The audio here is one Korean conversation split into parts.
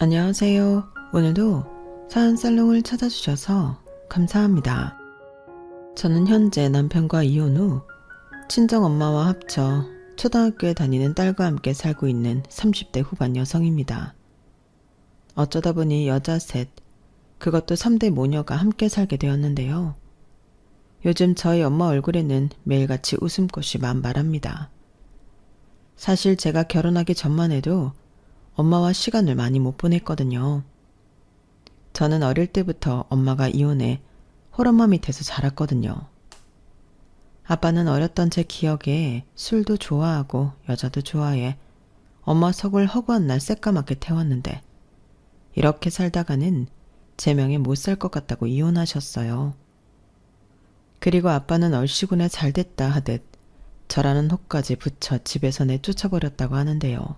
안녕하세요. 오늘도 사연살롱을 찾아주셔서 감사합니다. 저는 현재 남편과 이혼 후 친정엄마와 합쳐 초등학교에 다니는 딸과 함께 살고 있는 30대 후반 여성입니다. 어쩌다 보니 여자 셋, 그것도 3대 모녀가 함께 살게 되었는데요. 요즘 저희 엄마 얼굴에는 매일같이 웃음꽃이 만발합니다. 사실 제가 결혼하기 전만 해도 엄마와 시간을 많이 못 보냈거든요. 저는 어릴 때부터 엄마가 이혼해 홀엄마 밑에서 자랐거든요. 아빠는 어렸던 제 기억에 술도 좋아하고 여자도 좋아해 엄마 속을 허구한 날 새까맣게 태웠는데 이렇게 살다가는 제 명에 못 살 것 같다고 이혼하셨어요. 그리고 아빠는 얼씨구나 잘됐다 하듯 저라는 혹까지 붙여 집에서 내쫓아버렸다고 하는데요.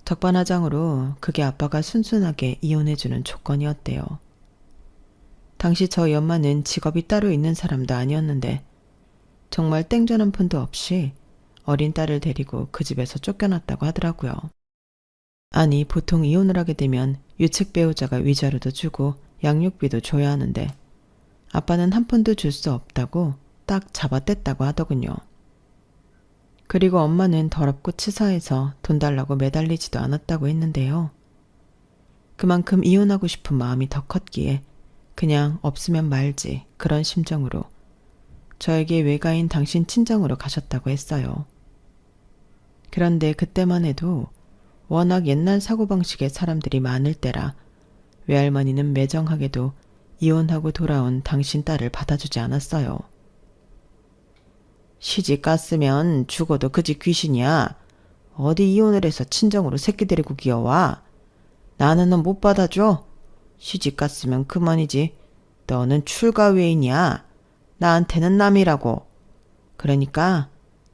적반하장으로 그게 아빠가 순순하게 이혼해주는 조건이었대요. 당시 저희 엄마는 직업이 따로 있는 사람도 아니었는데 정말 땡전 한 푼도 없이 어린 딸을 데리고 그 집에서 쫓겨났다고 하더라고요. 아니, 보통 이혼을 하게 되면 유책 배우자가 위자료도 주고 양육비도 줘야 하는데 아빠는 한 푼도 줄 수 없다고 딱 잡아뗐다고 하더군요. 그리고 엄마는 더럽고 치사해서 돈 달라고 매달리지도 않았다고 했는데요. 그만큼 이혼하고 싶은 마음이 더 컸기에 그냥 없으면 말지 그런 심정으로 저에게 외가인 당신 친정으로 가셨다고 했어요. 그런데 그때만 해도 워낙 옛날 사고방식의 사람들이 많을 때라 외할머니는 매정하게도 이혼하고 돌아온 당신 딸을 받아주지 않았어요. 시집 갔으면 죽어도 그 집 귀신이야. 어디 이혼을 해서 친정으로 새끼 데리고 기어와. 나는 넌 못 받아줘. 시집 갔으면 그만이지. 너는 출가 외인이야. 나한테는 남이라고. 그러니까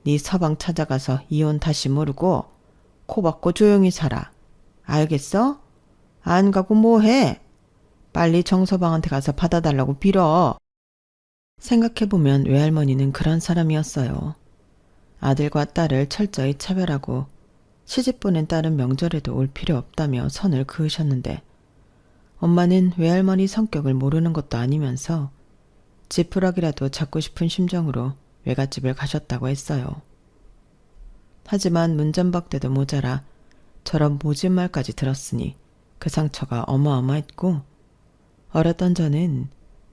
네 서방 찾아가서 이혼 다시 모르고 코 박고 조용히 살아. 알겠어? 안 가고 뭐해? 빨리 정서방한테 가서 받아달라고 빌어. 생각해보면 외할머니는 그런 사람이었어요. 아들과 딸을 철저히 차별하고 시집 보낸 딸은 명절에도 올 필요 없다며 선을 그으셨는데 엄마는 외할머니 성격을 모르는 것도 아니면서 지푸라기라도 잡고 싶은 심정으로 외갓집을 가셨다고 했어요. 하지만 문전박대도 모자라 저런 모진 말까지 들었으니 그 상처가 어마어마했고 어렸던 저는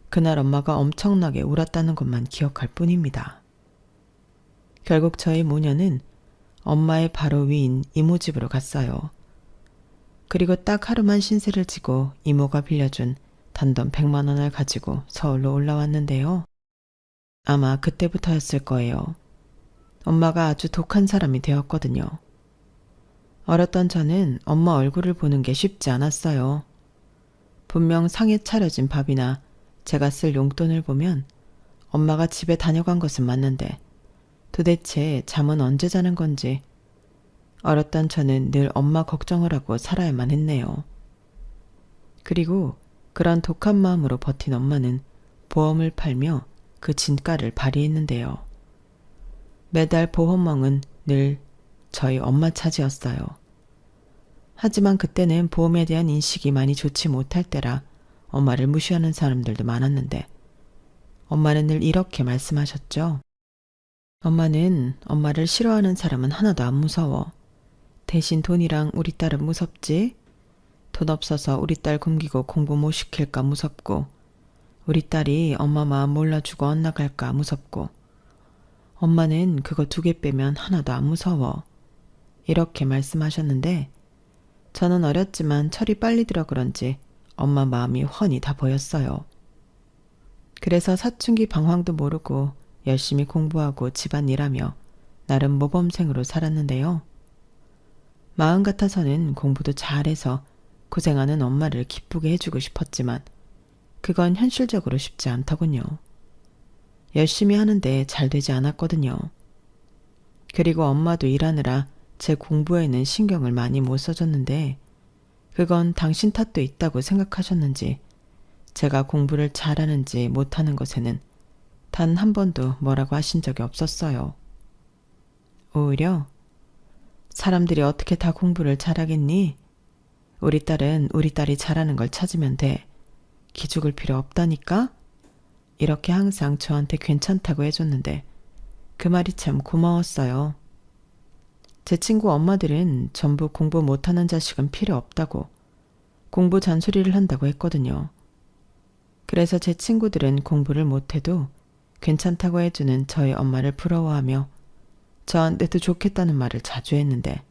그날 엄마가 엄청나게 울었다는 것만 기억할 뿐입니다. 결국 저희 모녀는 엄마의 바로 위인 이모 집으로 갔어요. 그리고 딱 하루만 신세를 지고 이모가 빌려준 단돈 100만 원을 가지고 서울로 올라왔는데요. 아마 그때부터였을 거예요. 엄마가 아주 독한 사람이 되었거든요. 어렸던 저는 엄마 얼굴을 보는 게 쉽지 않았어요. 분명 상에 차려진 밥이나 제가 쓸 용돈을 보면 엄마가 집에 다녀간 것은 맞는데 도대체 잠은 언제 자는 건지 어렸던 저는 늘 엄마 걱정을 하고 살아야만 했네요. 그리고 그런 독한 마음으로 버틴 엄마는 보험을 팔며 그 진가를 발휘했는데요. 매달 보험왕은 늘 저희 엄마 차지였어요. 하지만 그때는 보험에 대한 인식이 많이 좋지 못할 때라 엄마를 무시하는 사람들도 많았는데 엄마는 늘 이렇게 말씀하셨죠. 엄마는 엄마를 싫어하는 사람은 하나도 안 무서워. 대신 돈이랑 우리 딸은 무섭지. 돈 없어서 우리 딸 굶기고 공부 못 시킬까 무섭고 우리 딸이 엄마 마음 몰라주고 엇나갈까 무섭고 엄마는 그거 2개 빼면 하나도 안 무서워. 이렇게 말씀하셨는데 저는 어렸지만 철이 빨리 들어 그런지 엄마 마음이 훤히 다 보였어요. 그래서 사춘기 방황도 모르고 열심히 공부하고 집안일하며 나름 모범생으로 살았는데요. 마음 같아서는 공부도 잘해서 고생하는 엄마를 기쁘게 해주고 싶었지만 그건 현실적으로 쉽지 않더군요. 열심히 하는데 잘 되지 않았거든요. 그리고 엄마도 일하느라 제 공부에는 신경을 많이 못 써줬는데 그건 당신 탓도 있다고 생각하셨는지 제가 공부를 잘하는지 못하는 것에는 단 한 번도 뭐라고 하신 적이 없었어요. 오히려 사람들이 어떻게 다 공부를 잘하겠니? 우리 딸은 우리 딸이 잘하는 걸 찾으면 돼. 기죽을 필요 없다니까? 이렇게 항상 저한테 괜찮다고 해줬는데 그 말이 참 고마웠어요. 제 친구 엄마들은 전부 공부 못하는 자식은 필요 없다고 공부 잔소리를 한다고 했거든요. 그래서 제 친구들은 공부를 못해도 괜찮다고 해주는 저희 엄마를 부러워하며 저한테도 좋겠다는 말을 자주 했는데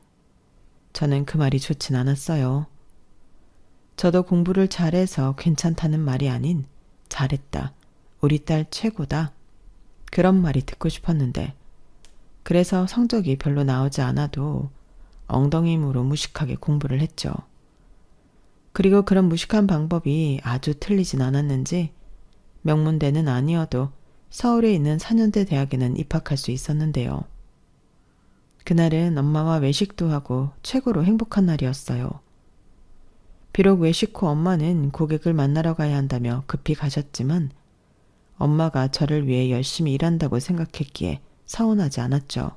저는 그 말이 좋진 않았어요. 저도 공부를 잘해서 괜찮다는 말이 아닌 잘했다, 우리 딸 최고다, 그런 말이 듣고 싶었는데 그래서 성적이 별로 나오지 않아도 엉덩이 힘으로 무식하게 공부를 했죠. 그리고 그런 무식한 방법이 아주 틀리진 않았는지 명문대는 아니어도 서울에 있는 4년대 대학에는 입학할 수 있었는데요. 그날은 엄마와 외식도 하고 최고로 행복한 날이었어요. 비록 외식 후 엄마는 고객을 만나러 가야 한다며 급히 가셨지만 엄마가 저를 위해 열심히 일한다고 생각했기에 서운하지 않았죠.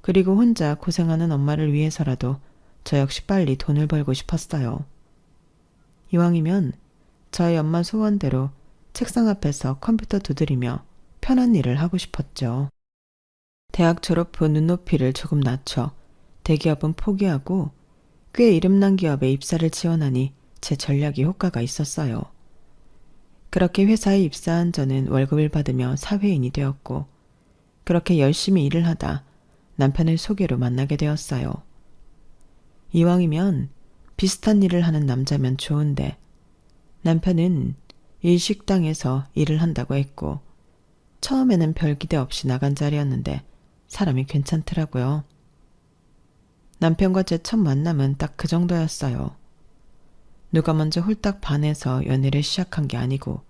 그리고 혼자 고생하는 엄마를 위해서라도 저 역시 빨리 돈을 벌고 싶었어요. 이왕이면 저희 엄마 소원대로 책상 앞에서 컴퓨터 두드리며 편한 일을 하고 싶었죠. 대학 졸업 후 눈높이를 조금 낮춰 대기업은 포기하고 꽤 이름난 기업에 입사를 지원하니 제 전략이 효과가 있었어요. 그렇게 회사에 입사한 저는 월급을 받으며 사회인이 되었고 그렇게 열심히 일을 하다 남편을 소개로 만나게 되었어요. 이왕이면 비슷한 일을 하는 남자면 좋은데 남편은 일식당에서 일을 한다고 했고 처음에는 별 기대 없이 나간 자리였는데 사람이 괜찮더라고요. 남편과 제 첫 만남은 딱 그 정도였어요. 누가 먼저 홀딱 반해서 연애를 시작한 게 아니고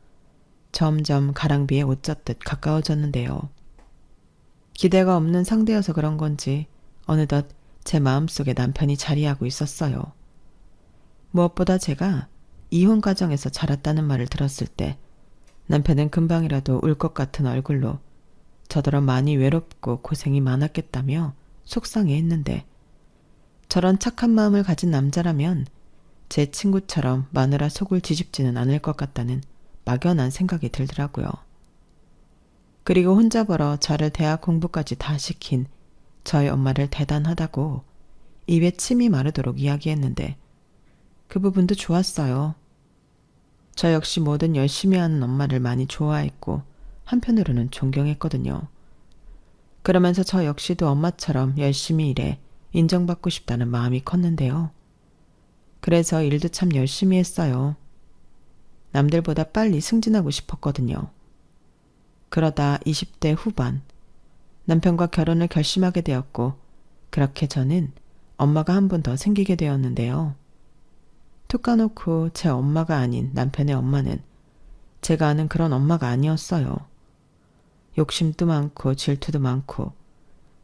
점점 가랑비에 옷 젖듯 가까워졌는데요. 기대가 없는 상대여서 그런 건지 어느덧 제 마음속에 남편이 자리하고 있었어요. 무엇보다 제가 이혼 과정에서 자랐다는 말을 들었을 때 남편은 금방이라도 울 것 같은 얼굴로 저더러 많이 외롭고 고생이 많았겠다며 속상해했는데 저런 착한 마음을 가진 남자라면 제 친구처럼 마누라 속을 뒤집지는 않을 것 같다는 막연한 생각이 들더라고요. 그리고 혼자 벌어 저를 대학 공부까지 다 시킨 저희 엄마를 대단하다고 입에 침이 마르도록 이야기했는데 그 부분도 좋았어요. 저 역시 뭐든 열심히 하는 엄마를 많이 좋아했고 한편으로는 존경했거든요. 그러면서 저 역시도 엄마처럼 열심히 일해 인정받고 싶다는 마음이 컸는데요. 그래서 일도 참 열심히 했어요. 남들보다 빨리 승진하고 싶었거든요. 그러다 20대 후반 남편과 결혼을 결심하게 되었고 그렇게 저는 엄마가 한 분 더 생기게 되었는데요. 툭 까놓고 제 엄마가 아닌 남편의 엄마는 제가 아는 그런 엄마가 아니었어요. 욕심도 많고 질투도 많고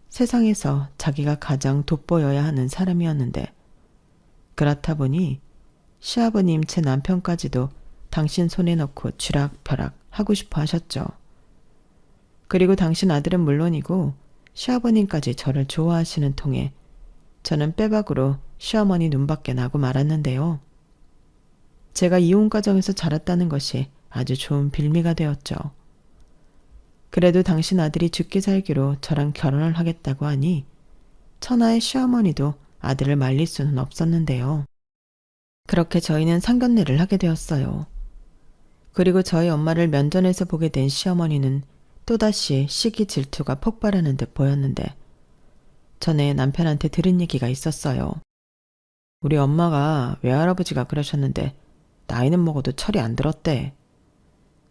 세상에서 자기가 가장 돋보여야 하는 사람이었는데 그렇다 보니 시아버님 제 남편까지도 당신 손에 넣고 쥐락펴락 하고 싶어 하셨죠. 그리고 당신 아들은 물론이고 시아버님까지 저를 좋아하시는 통에 저는 빼박으로 시어머니 눈밖에 나고 말았는데요. 제가 이혼 과정에서 자랐다는 것이 아주 좋은 빌미가 되었죠. 그래도 당신 아들이 죽기 살기로 저랑 결혼을 하겠다고 하니 천하의 시어머니도 아들을 말릴 수는 없었는데요. 그렇게 저희는 상견례를 하게 되었어요. 그리고 저희 엄마를 면전에서 보게 된 시어머니는 또다시 시기 질투가 폭발하는 듯 보였는데 전에 남편한테 들은 얘기가 있었어요. 우리 엄마가 외할아버지가 그러셨는데 나이는 먹어도 철이 안 들었대.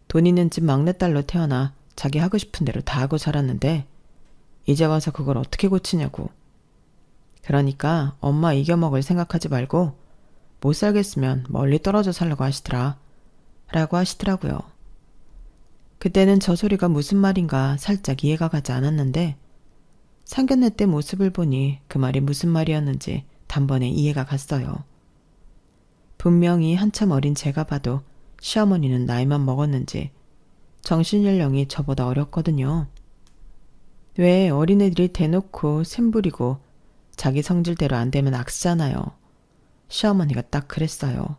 돈 있는 집 막내딸로 태어나 자기 하고 싶은 대로 다 하고 자랐는데 이제 와서 그걸 어떻게 고치냐고. 그러니까 엄마 이겨먹을 생각하지 말고 못 살겠으면 멀리 떨어져 살라고 하시더라. 라고 하시더라고요. 그때는 저 소리가 무슨 말인가 살짝 이해가 가지 않았는데 상견례 때 모습을 보니 그 말이 무슨 말이었는지 단번에 이해가 갔어요. 분명히 한참 어린 제가 봐도 시어머니는 나이만 먹었는지 정신연령이 저보다 어렸거든요. 왜 어린애들이 대놓고 샘부리고 자기 성질대로 안 되면 악쓰잖아요. 시어머니가 딱 그랬어요.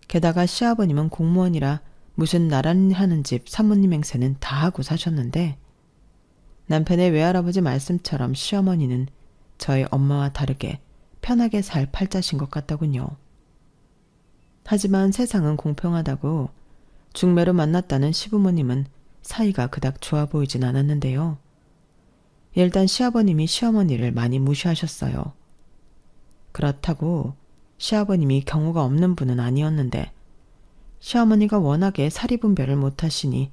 게다가 시아버님은 공무원이라 무슨 나란히 하는 집 사모님 행세는 다 하고 사셨는데 남편의 외할아버지 말씀처럼 시어머니는 저희 엄마와 다르게 편하게 살 팔자신 것 같더군요. 하지만 세상은 공평하다고 중매로 만났다는 시부모님은 사이가 그닥 좋아 보이진 않았는데요. 일단 시아버님이 시어머니를 많이 무시하셨어요. 그렇다고 시아버님이 경우가 없는 분은 아니었는데 시어머니가 워낙에 사리분별을 못하시니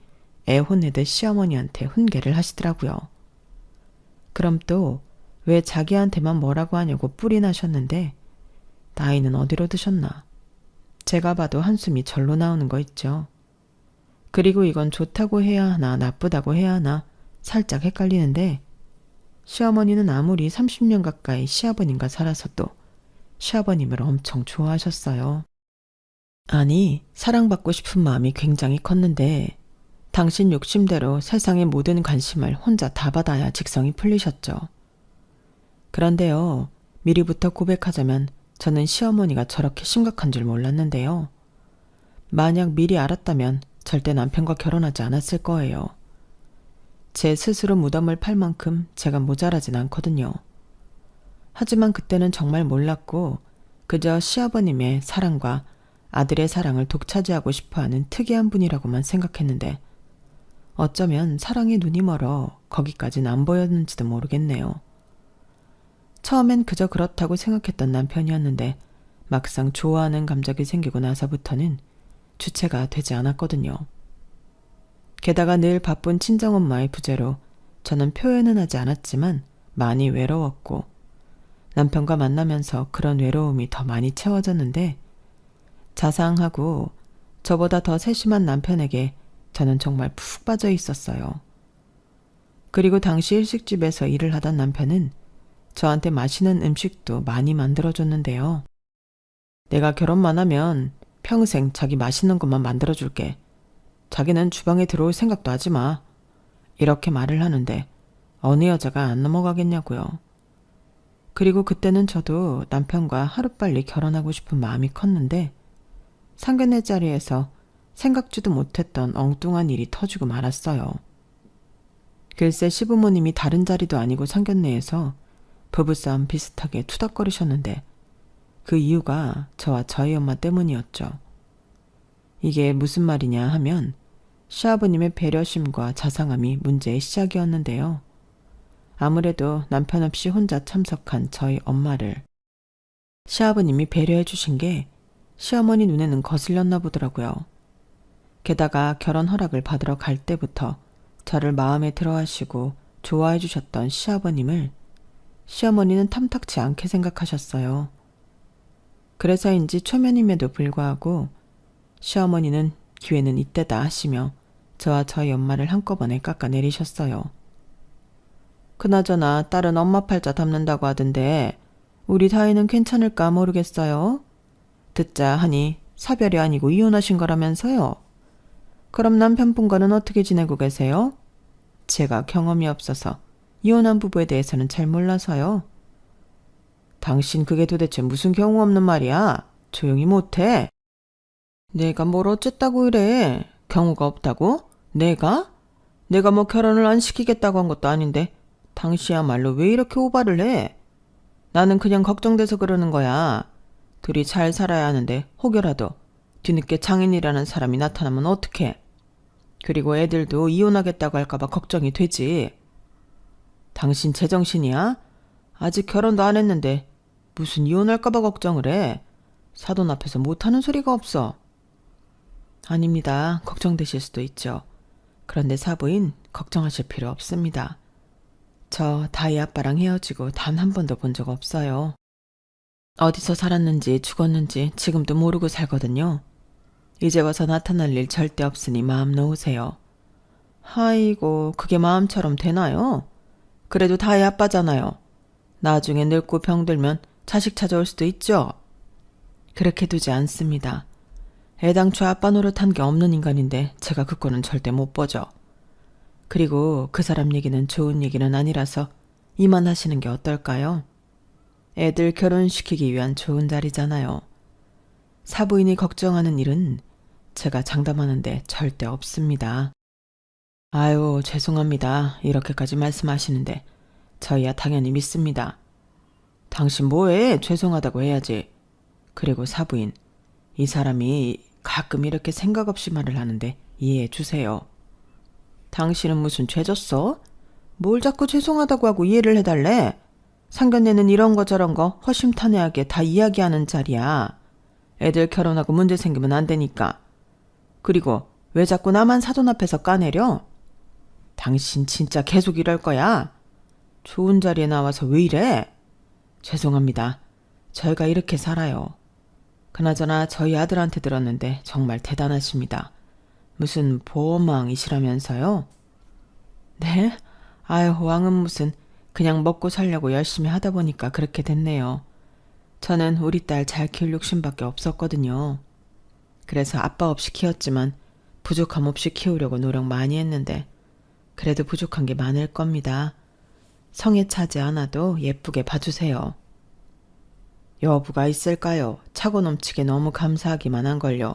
애혼내듯 시어머니한테 훈계를 하시더라고요. 그럼 또 왜 자기한테만 뭐라고 하냐고 뿔이 나셨는데 나이는 어디로 드셨나. 제가 봐도 한숨이 절로 나오는 거 있죠. 그리고 이건 좋다고 해야 하나 나쁘다고 해야 하나 살짝 헷갈리는데 시어머니는 아무리 30년 가까이 시아버님과 살아서도 시아버님을 엄청 좋아하셨어요. 아니, 사랑받고 싶은 마음이 굉장히 컸는데 당신 욕심대로 세상의 모든 관심을 혼자 다 받아야 직성이 풀리셨죠. 그런데요, 미리부터 고백하자면 저는 시어머니가 저렇게 심각한 줄 몰랐는데요. 만약 미리 알았다면 절대 남편과 결혼하지 않았을 거예요. 제 스스로 무덤을 팔 만큼 제가 모자라진 않거든요. 하지만 그때는 정말 몰랐고 그저 시아버님의 사랑과 아들의 사랑을 독차지하고 싶어하는 특이한 분이라고만 생각했는데 어쩌면 사랑에 눈이 멀어 거기까진 안 보였는지도 모르겠네요. 처음엔 그저 그렇다고 생각했던 남편이었는데 막상 좋아하는 감정이 생기고 나서부터는 주체가 되지 않았거든요. 게다가 늘 바쁜 친정엄마의 부재로 저는 표현은 하지 않았지만 많이 외로웠고 남편과 만나면서 그런 외로움이 더 많이 채워졌는데 자상하고 저보다 더 세심한 남편에게 저는 정말 푹 빠져 있었어요. 그리고 당시 일식집에서 일을 하던 남편은 저한테 맛있는 음식도 많이 만들어줬는데요. 내가 결혼만 하면 평생 자기 맛있는 것만 만들어줄게. 자기는 주방에 들어올 생각도 하지 마. 이렇게 말을 하는데 어느 여자가 안 넘어가겠냐고요. 그리고 그때는 저도 남편과 하루빨리 결혼하고 싶은 마음이 컸는데 상견례 자리에서 생각지도 못했던 엉뚱한 일이 터지고 말았어요. 글쎄 시부모님이 다른 자리도 아니고 상견례에서 부부싸움 비슷하게 투닥거리셨는데 그 이유가 저와 저희 엄마 때문이었죠. 이게 무슨 말이냐 하면 시아버님의 배려심과 자상함이 문제의 시작이었는데요. 아무래도 남편 없이 혼자 참석한 저희 엄마를 시아버님이 배려해 주신 게 시어머니 눈에는 거슬렸나 보더라고요. 게다가 결혼 허락을 받으러 갈 때부터 저를 마음에 들어 하시고 좋아해 주셨던 시아버님을 시어머니는 탐탁치 않게 생각하셨어요. 그래서인지 초면임에도 불구하고 시어머니는 기회는 이때다 하시며 저와 저희 엄마를 한꺼번에 깎아내리셨어요. 그나저나 딸은 엄마 팔자 담는다고 하던데 우리 다희는 괜찮을까 모르겠어요. 듣자 하니 사별이 아니고 이혼하신 거라면서요. 그럼 남편분과는 어떻게 지내고 계세요? 제가 경험이 없어서 이혼한 부부에 대해서는 잘 몰라서요. 당신 그게 도대체 무슨 경우 없는 말이야? 조용히 못해. 내가 뭘 어쨌다고 이래? 경우가 없다고? 내가? 내가 뭐 결혼을 안 시키겠다고 한 것도 아닌데 당시야말로 왜 이렇게 오바를 해? 나는 그냥 걱정돼서 그러는 거야. 둘이 잘 살아야 하는데 혹여라도 뒤늦게 장인이라는 사람이 나타나면 어떡해? 그리고 애들도 이혼하겠다고 할까봐 걱정이 되지. 당신 제정신이야? 아직 결혼도 안 했는데 무슨 이혼할까봐 걱정을 해? 사돈 앞에서 못하는 소리가 없어. 아닙니다. 걱정되실 수도 있죠. 그런데 사부인 걱정하실 필요 없습니다. 저 다희 아빠랑 헤어지고 단 한 번도 본 적 없어요. 어디서 살았는지 죽었는지 지금도 모르고 살거든요. 이제 와서 나타날 일 절대 없으니 마음 놓으세요. 아이고 그게 마음처럼 되나요? 그래도 다희 아빠잖아요. 나중에 늙고 병들면 자식 찾아올 수도 있죠. 그렇게 두지 않습니다. 애당초 아빠 노릇한 게 없는 인간인데 제가 그 꼴은 절대 못 보죠. 그리고 그 사람 얘기는 좋은 얘기는 아니라서 이만하시는 게 어떨까요? 애들 결혼시키기 위한 좋은 자리잖아요. 사부인이 걱정하는 일은 제가 장담하는데 절대 없습니다. 아유, 죄송합니다. 이렇게까지 말씀하시는데 저희야 당연히 믿습니다. 당신 뭐해? 죄송하다고 해야지. 그리고 사부인, 이 사람이 가끔 이렇게 생각 없이 말을 하는데 이해해 주세요. 당신은 무슨 죄 졌어? 뭘 자꾸 죄송하다고 하고 이해를 해달래? 상견례는 이런 거 저런 거 허심탄회하게 다 이야기하는 자리야. 애들 결혼하고 문제 생기면 안 되니까. 그리고 왜 자꾸 나만 사돈 앞에서 까내려? 당신 진짜 계속 이럴 거야? 좋은 자리에 나와서 왜 이래? 죄송합니다. 저희가 이렇게 살아요. 그나저나 저희 아들한테 들었는데 정말 대단하십니다. 무슨 보험왕이시라면서요? 네? 아유, 왕은 무슨, 그냥 먹고 살려고 열심히 하다 보니까 그렇게 됐네요. 저는 우리 딸 잘 키울 욕심밖에 없었거든요. 그래서 아빠 없이 키웠지만 부족함 없이 키우려고 노력 많이 했는데 그래도 부족한 게 많을 겁니다. 성에 차지 않아도 예쁘게 봐주세요. 여부가 있을까요? 차고 넘치게 너무 감사하기만 한걸요.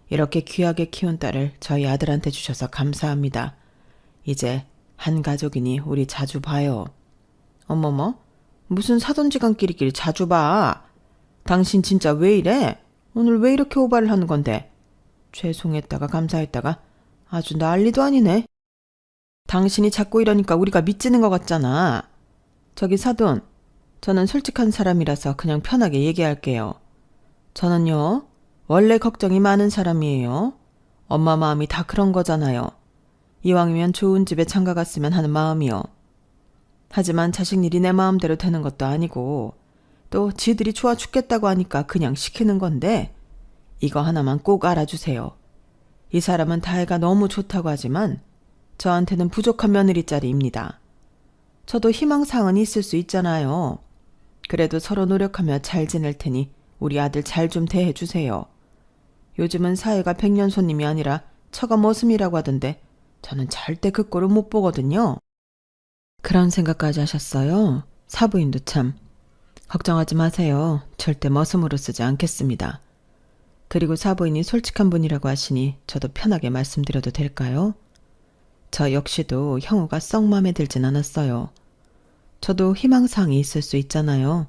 이렇게 귀하게 키운 딸을 저희 아들한테 주셔서 감사합니다. 이제 한 가족이니 우리 자주 봐요. 어머머, 무슨 사돈지간끼리끼리 자주 봐. 당신 진짜 왜 이래? 오늘 왜 이렇게 오바를 하는 건데? 죄송했다가 감사했다가 아주 난리도 아니네. 당신이 자꾸 이러니까 우리가 미치는 것 같잖아. 저기 사돈, 저는 솔직한 사람이라서 그냥 편하게 얘기할게요. 저는요, 원래 걱정이 많은 사람이에요. 엄마 마음이 다 그런 거잖아요. 이왕이면 좋은 집에 장가 갔으면 하는 마음이요. 하지만 자식 일이 내 마음대로 되는 것도 아니고 또 지들이 좋아 죽겠다고 하니까 그냥 시키는 건데 이거 하나만 꼭 알아주세요. 이 사람은 다혜가 너무 좋다고 하지만 저한테는 부족한 며느리짜리입니다. 저도 희망사항은 있을 수 있잖아요. 그래도 서로 노력하며 잘 지낼 테니 우리 아들 잘 좀 대해주세요. 요즘은 사회가 백년 손님이 아니라 처가 머슴이라고 하던데 저는 절대 그 꼴을 못 보거든요. 그런 생각까지 하셨어요? 사부인도 참. 걱정하지 마세요. 절대 머슴으로 쓰지 않겠습니다. 그리고 사부인이 솔직한 분이라고 하시니 저도 편하게 말씀드려도 될까요? 저 역시도 형우가 썩 마음에 들진 않았어요. 저도 희망사항이 있을 수 있잖아요.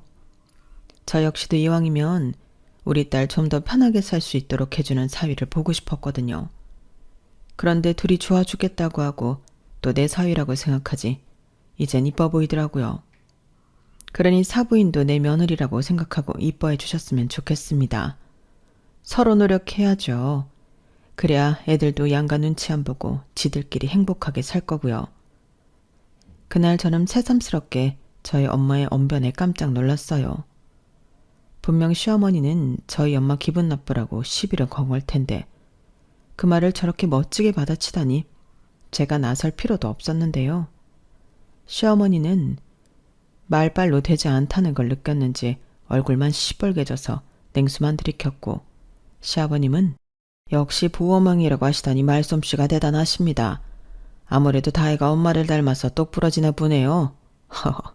저 역시도 이왕이면 우리 딸 좀 더 편하게 살 수 있도록 해주는 사위를 보고 싶었거든요. 그런데 둘이 좋아 죽겠다고 하고 또 내 사위라고 생각하지 이젠 이뻐 보이더라고요. 그러니 사부인도 내 며느리라고 생각하고 이뻐해 주셨으면 좋겠습니다. 서로 노력해야죠. 그래야 애들도 양가 눈치 안 보고 지들끼리 행복하게 살 거고요. 그날 저는 새삼스럽게 저희 엄마의 언변에 깜짝 놀랐어요. 분명 시어머니는 저희 엄마 기분 나쁘라고 시비를 거걸 텐데 그 말을 저렇게 멋지게 받아치다니 제가 나설 필요도 없었는데요. 시어머니는 말발로 되지 않다는 걸 느꼈는지 얼굴만 시뻘개져서 냉수만 들이켰고 시아버님은 역시 보호망이라고 하시다니 말솜씨가 대단하십니다. 아무래도 다혜가 엄마를 닮아서 똑부러지나 보네요. 허허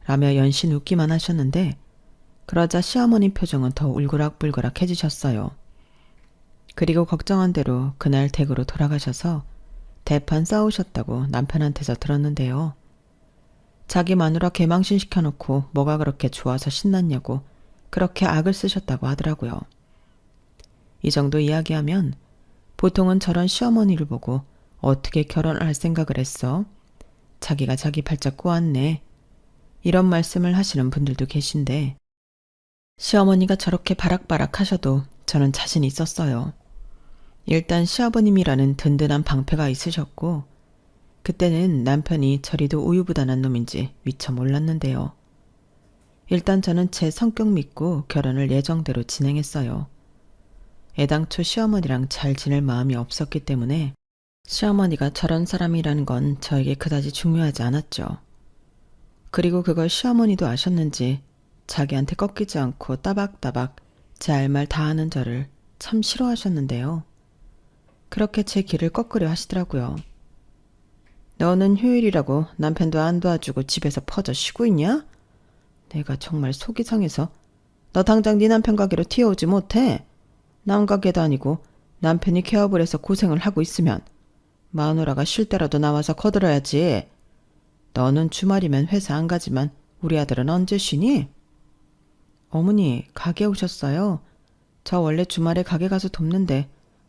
라며 연신 웃기만 하셨는데 그러자 시어머니 표정은 더 울그락불그락해지셨어요. 그리고 걱정한 대로 그날 댁으로 돌아가셔서 대판 싸우셨다고 남편한테서 들었는데요. 자기 마누라 개망신 시켜놓고 뭐가 그렇게 좋아서 신났냐고 그렇게 악을 쓰셨다고 하더라고요. 이 정도 이야기하면 보통은 저런 시어머니를 보고 어떻게 결혼을 할 생각을 했어? 자기가 자기 발짝 꼬았네. 이런 말씀을 하시는 분들도 계신데 시어머니가 저렇게 바락바락 하셔도 저는 자신 있었어요. 일단 시아버님이라는 든든한 방패가 있으셨고 그때는 남편이 저리도 우유부단한 놈인지 미처 몰랐는데요. 일단 저는 제 성격 믿고 결혼을 예정대로 진행했어요. 애당초 시어머니랑 잘 지낼 마음이 없었기 때문에 시어머니가 저런 사람이라는 건 저에게 그다지 중요하지 않았죠. 그리고 그걸 시어머니도 아셨는지 자기한테 꺾이지 않고 따박따박 제 할 말 다 하는 저를 참 싫어하셨는데요. 그렇게 제 길을 꺾으려 하시더라고요. 너는 휴일이라고 남편도 안 도와주고 집에서 퍼져 쉬고 있냐? 내가 정말 속이 상해서 너 당장 네 남편 가게로 튀어오지 못해? 남 가게도 아니고 남편이 개업을 해서 고생을 하고 있으면 마누라가 쉴 때라도 나와서 거들어야지. 너는 주말이면 회사 안 가지만 우리 아들은 언제 쉬니? 어머니, 가게 오셨어요? 저 원래 주말에 가게 가서 돕는데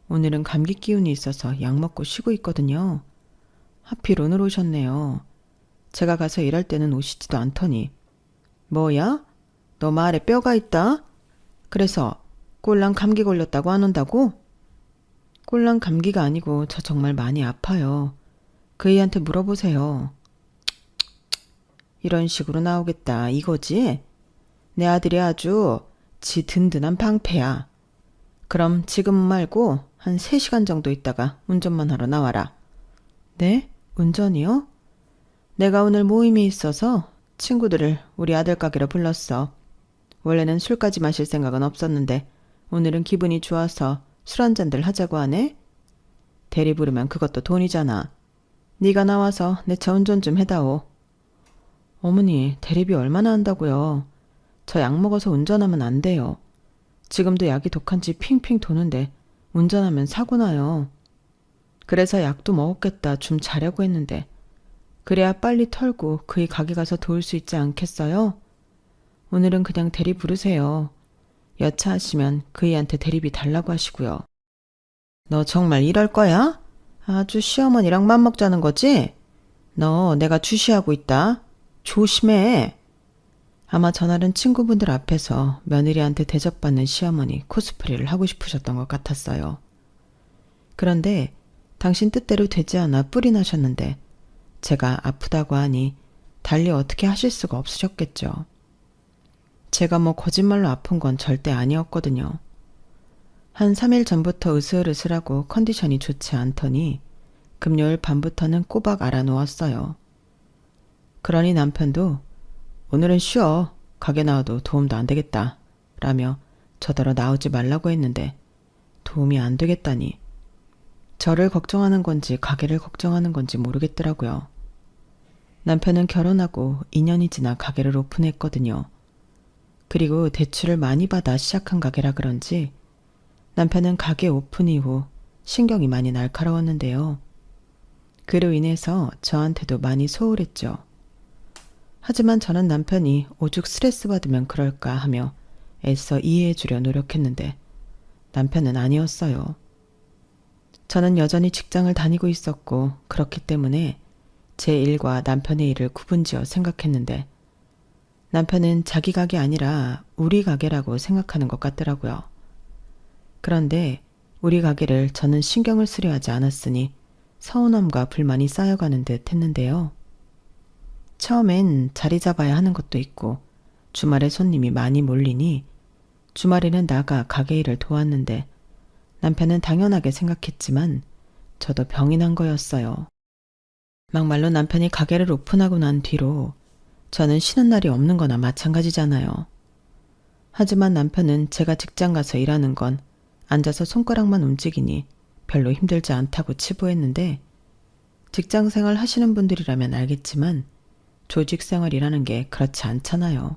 오늘은 감기 기운이 있어서 약 먹고 쉬고 있거든요. 하필 오늘 오셨네요. 제가 가서 일할 때는 오시지도 않더니. 뭐야? 너 말에 뼈가 있다? 그래서 꼴랑 감기 걸렸다고 안 온다고? 꼴랑 감기가 아니고 저 정말 많이 아파요. 그 애한테 물어보세요. 이런 식으로 나오겠다 이거지? 내 아들이 아주 지 든든한 방패야. 그럼 지금 말고 한 3시간 정도 있다가 운전만 하러 나와라. 네? 운전이요? 내가 오늘 모임이 있어서 친구들을 우리 아들 가게로 불렀어. 원래는 술까지 마실 생각은 없었는데 오늘은 기분이 좋아서 술 한잔들 하자고 하네? 대리 부르면 그것도 돈이잖아. 네가 나와서 내 차 운전 좀 해다오. 어머니, 대리비 얼마나 한다고요? 저 약 먹어서 운전하면 안 돼요. 지금도 약이 독한지 핑핑 도는데 운전하면 사고 나요. 그래서 약도 먹었겠다 좀 자려고 했는데 그래야 빨리 털고 그이 가게 가서 도울 수 있지 않겠어요? 오늘은 그냥 대리 부르세요. 여차하시면 그이한테 대리비 달라고 하시고요. 너 정말 이럴 거야? 아주 시어머니랑 맘먹자는 거지? 너 내가 주시하고 있다. 조심해. 아마 전날은 친구분들 앞에서 며느리한테 대접받는 시어머니 코스프레를 하고 싶으셨던 것 같았어요. 그런데 당신 뜻대로 되지 않아 뿔이 나셨는데 제가 아프다고 하니 달리 어떻게 하실 수가 없으셨겠죠. 제가 뭐 거짓말로 아픈 건 절대 아니었거든요. 한 3일 전부터 으슬으슬하고 컨디션이 좋지 않더니 금요일 밤부터는 꼬박 알아놓았어요. 그러니 남편도 오늘은 쉬어. 가게 나와도 도움도 안 되겠다. 라며 저더러 나오지 말라고 했는데 도움이 안 되겠다니. 저를 걱정하는 건지 가게를 걱정하는 건지 모르겠더라고요. 남편은 결혼하고 2년이 지나 가게를 오픈했거든요. 그리고 대출을 많이 받아 시작한 가게라 그런지 남편은 가게 오픈 이후 신경이 많이 날카로웠는데요. 그로 인해서 저한테도 많이 소홀했죠. 하지만 저는 남편이 오죽 스트레스 받으면 그럴까 하며 애써 이해해주려 노력했는데 남편은 아니었어요. 저는 여전히 직장을 다니고 있었고 그렇기 때문에 제 일과 남편의 일을 구분지어 생각했는데 남편은 자기 가게 아니라 우리 가게라고 생각하는 것 같더라고요. 그런데 우리 가게를 저는 신경을 쓰려 하지 않았으니 서운함과 불만이 쌓여가는 듯 했는데요. 처음엔 자리 잡아야 하는 것도 있고 주말에 손님이 많이 몰리니 주말에는 나가 가게 일을 도왔는데 남편은 당연하게 생각했지만 저도 병이 난 거였어요. 막말로 남편이 가게를 오픈하고 난 뒤로 저는 쉬는 날이 없는 거나 마찬가지잖아요. 하지만 남편은 제가 직장 가서 일하는 건 앉아서 손가락만 움직이니 별로 힘들지 않다고 치부했는데 직장 생활 하시는 분들이라면 알겠지만 조직 생활이라는 게 그렇지 않잖아요.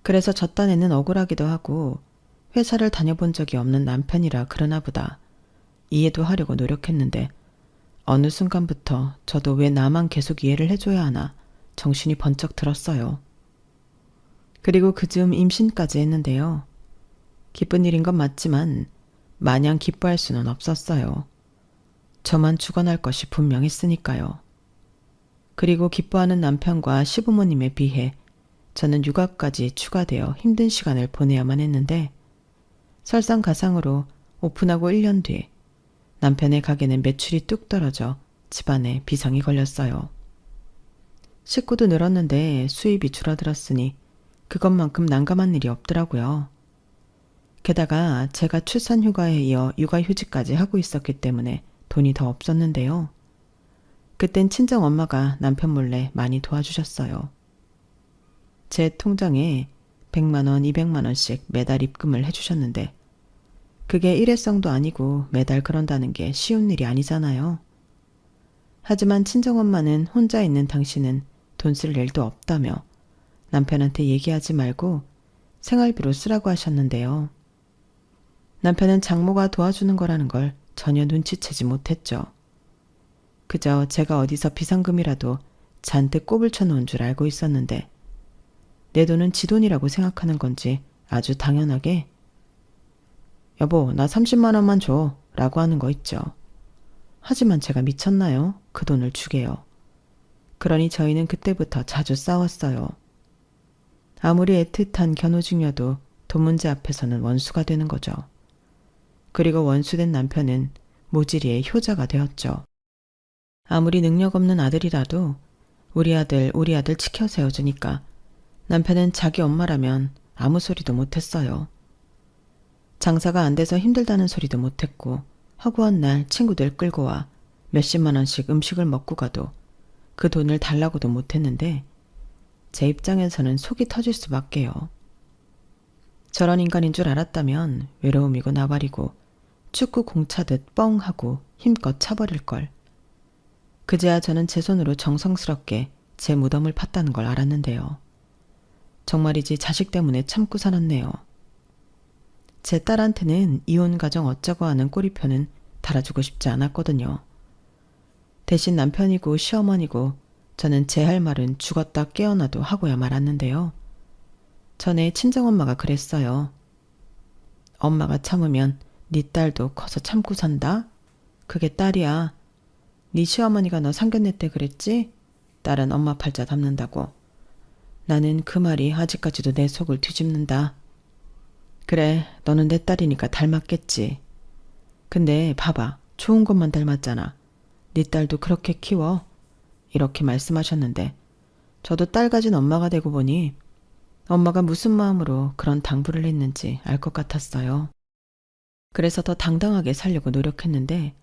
그래서 저 딴에는 억울하기도 하고 회사를 다녀본 적이 없는 남편이라 그러나 보다 이해도 하려고 노력했는데 어느 순간부터 저도 왜 나만 계속 이해를 해줘야 하나 정신이 번쩍 들었어요. 그리고 그 즈음 임신까지 했는데요. 기쁜 일인 건 맞지만 마냥 기뻐할 수는 없었어요. 저만 죽어날 것이 분명했으니까요. 그리고 기뻐하는 남편과 시부모님에 비해 저는 육아까지 추가되어 힘든 시간을 보내야만 했는데 설상가상으로 오픈하고 1년 뒤 남편의 가게는 매출이 뚝 떨어져 집안에 비상이 걸렸어요. 식구도 늘었는데 수입이 줄어들었으니 그것만큼 난감한 일이 없더라고요. 게다가 제가 출산휴가에 이어 육아휴직까지 하고 있었기 때문에 돈이 더 없었는데요. 그땐 친정엄마가 남편 몰래 많이 도와주셨어요. 제 통장에 100만 원, 200만 원씩 매달 입금을 해주셨는데 그게 일회성도 아니고 매달 그런다는 게 쉬운 일이 아니잖아요. 하지만 친정엄마는 혼자 있는 당신은 돈 쓸 일도 없다며 남편한테 얘기하지 말고 생활비로 쓰라고 하셨는데요. 남편은 장모가 도와주는 거라는 걸 전혀 눈치채지 못했죠. 그저 제가 어디서 비상금이라도 잔뜩 꼽을 쳐놓은 줄 알고 있었는데 내 돈은 지 돈이라고 생각하는 건지 아주 당연하게 여보, 나 30만 원만 줘 라고 하는 거 있죠. 하지만 제가 미쳤나요? 그 돈을 주게요. 그러니 저희는 그때부터 자주 싸웠어요. 아무리 애틋한 견우직녀도 돈 문제 앞에서는 원수가 되는 거죠. 그리고 원수된 남편은 모질이의 효자가 되었죠. 아무리 능력 없는 아들이라도 우리 아들 지켜 세워주니까 남편은 자기 엄마라면 아무 소리도 못했어요. 장사가 안 돼서 힘들다는 소리도 못했고 허구한 날 친구들 끌고 와 몇십만 원씩 음식을 먹고 가도 그 돈을 달라고도 못했는데 제 입장에서는 속이 터질 수밖에요. 저런 인간인 줄 알았다면 외로움이고 나발이고 축구 공 차듯 뻥 하고 힘껏 차버릴걸. 그제야 저는 제 손으로 정성스럽게 제 무덤을 팠다는 걸 알았는데요. 정말이지 자식 때문에 참고 살았네요. 제 딸한테는 이혼 가정 어쩌고 하는 꼬리표는 달아주고 싶지 않았거든요. 대신 남편이고 시어머니고 저는 제 할 말은 죽었다 깨어나도 하고야 말았는데요. 전에 친정엄마가 그랬어요. 엄마가 참으면 네 딸도 커서 참고 산다. 그게 딸이야. 네 시어머니가 너 상견례 때 그랬지? 딸은 엄마 팔자 담는다고. 나는 그 말이 아직까지도 내 속을 뒤집는다. 그래, 너는 내 딸이니까 닮았겠지. 근데 봐봐, 좋은 것만 닮았잖아. 네 딸도 그렇게 키워. 이렇게 말씀하셨는데 저도 딸 가진 엄마가 되고 보니 엄마가 무슨 마음으로 그런 당부를 했는지 알 것 같았어요. 그래서 더 당당하게 살려고 노력했는데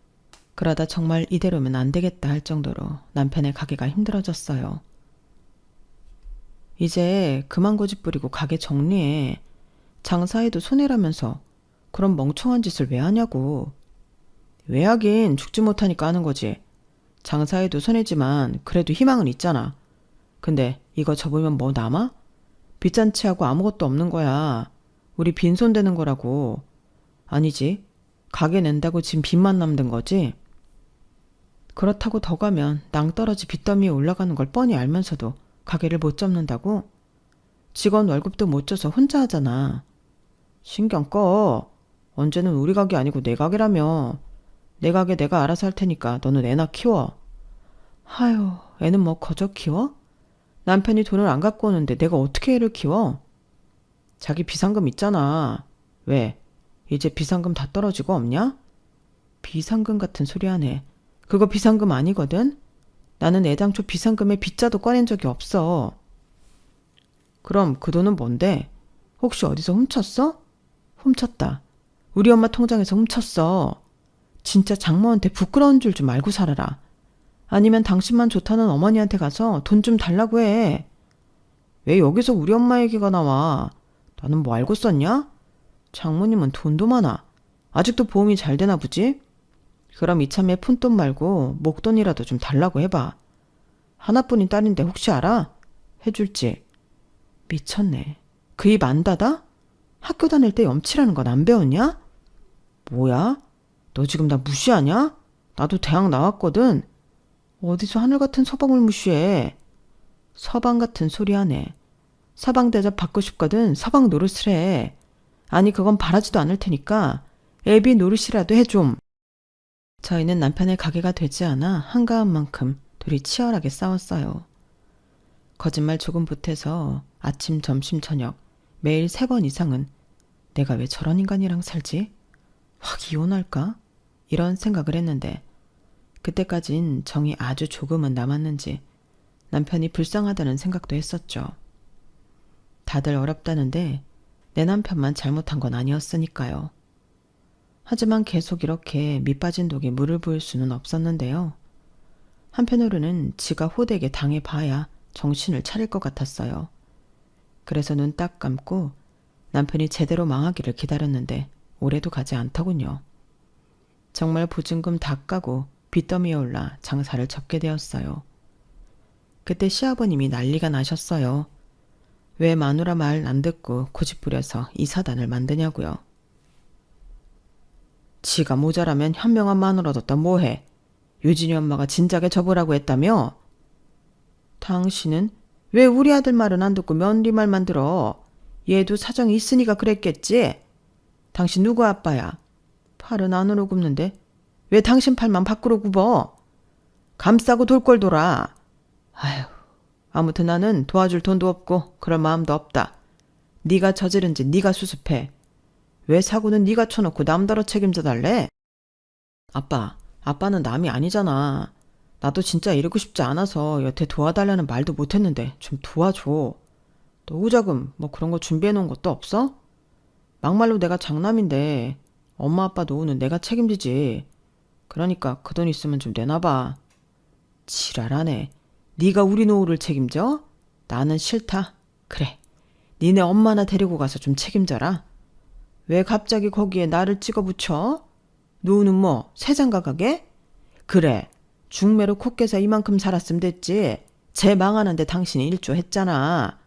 그러다 정말 이대로면 안 되겠다 할 정도로 남편의 가게가 힘들어졌어요. 이제 그만 고집 부리고 가게 정리해. 장사해도 손해라면서 그런 멍청한 짓을 왜 하냐고. 왜 하긴 죽지 못하니까 하는 거지. 장사해도 손해지만 그래도 희망은 있잖아. 근데 이거 접으면 뭐 남아? 빚잔치하고 아무것도 없는 거야. 우리 빈손 되는 거라고. 아니지. 가게 낸다고 지금 빚만 남는 거지? 그렇다고 더 가면 낭떠러지 빚더미에 올라가는 걸 뻔히 알면서도 가게를 못 접는다고? 직원 월급도 못 줘서 혼자 하잖아. 신경 꺼. 언제는 우리 가게 아니고 내 가게라며. 내 가게 내가 알아서 할 테니까 너는 애나 키워. 하유, 애는 뭐 거저 키워? 남편이 돈을 안 갖고 오는데 내가 어떻게 애를 키워? 자기 비상금 있잖아. 왜? 이제 비상금 다 떨어지고 없냐? 비상금 같은 소리 하네. 그거 비상금 아니거든? 나는 애당초 비상금에 빗자도 꺼낸 적이 없어. 그럼 그 돈은 뭔데? 혹시 어디서 훔쳤어? 훔쳤다. 우리 엄마 통장에서 훔쳤어. 진짜 장모한테 부끄러운 줄 좀 알고 살아라. 아니면 당신만 좋다는 어머니한테 가서 돈 좀 달라고 해. 왜 여기서 우리 엄마 얘기가 나와? 나는 뭐 알고 썼냐? 장모님은 돈도 많아. 아직도 보험이 잘 되나 보지? 그럼 이참에 푼돈 말고 목돈이라도 좀 달라고 해봐. 하나뿐인 딸인데 혹시 알아? 해줄지. 미쳤네. 그 입 안 닫아? 학교 다닐 때 염치라는 건 안 배웠냐? 뭐야? 너 지금 나 무시하냐? 나도 대학 나왔거든. 어디서 하늘 같은 서방을 무시해. 서방 같은 소리 하네. 서방 대접 받고 싶거든 서방 노릇을 해. 아니 그건 바라지도 않을 테니까 애비 노릇이라도 해 좀. 저희는 남편의 가게가 되지 않아 한가한 만큼 둘이 치열하게 싸웠어요. 거짓말 조금 보태서 아침, 점심, 저녁 매일 3번 이상은 내가 왜 저런 인간이랑 살지? 확 이혼할까? 이런 생각을 했는데 그때까진 정이 아주 조금은 남았는지 남편이 불쌍하다는 생각도 했었죠. 다들 어렵다는데 내 남편만 잘못한 건 아니었으니까요. 하지만 계속 이렇게 밑빠진 독에 물을 부을 수는 없었는데요. 한편으로는 지가 호되게 당해봐야 정신을 차릴 것 같았어요. 그래서 눈 딱 감고 남편이 제대로 망하기를 기다렸는데 오래도 가지 않더군요. 정말 보증금 다 까고 빚더미에 올라 장사를 접게 되었어요. 그때 시아버님이 난리가 나셨어요. 왜 마누라 말 안 듣고 고집부려서 이 사단을 만드냐고요. 지가 모자라면 현명한 마누라 뒀다 뭐해. 유진이 엄마가 진작에 접으라고 했다며? 당신은 왜 우리 아들 말은 안 듣고 며느리 말만 들어? 얘도 사정이 있으니까 그랬겠지? 당신 누구 아빠야? 팔은 안으로 굽는데 왜 당신 팔만 밖으로 굽어? 감싸고 돌 걸 돌아. 아휴, 아무튼 나는 도와줄 돈도 없고 그럴 마음도 없다. 네가 저지른 짓 네가 수습해. 왜 사고는 네가 쳐놓고 남더러 책임져 달래? 아빠는 남이 아니잖아. 나도 진짜 이러고 싶지 않아서 여태 도와달라는 말도 못했는데 좀 도와줘. 너 후자금 뭐 그런 거 준비해놓은 것도 없어? 막말로 내가 장남인데 엄마 아빠 노후는 내가 책임지지. 그러니까 그 돈 있으면 좀 내놔봐. 지랄하네. 네가 우리 노후를 책임져? 나는 싫다. 그래. 니네 엄마나 데리고 가서 좀 책임져라. 왜 갑자기 거기에 나를 찍어붙여? 노후는 뭐 새장가 가게? 그래. 중매로 콧깨서 이만큼 살았으면 됐지. 쟤 망하는데 당신이 일조했잖아.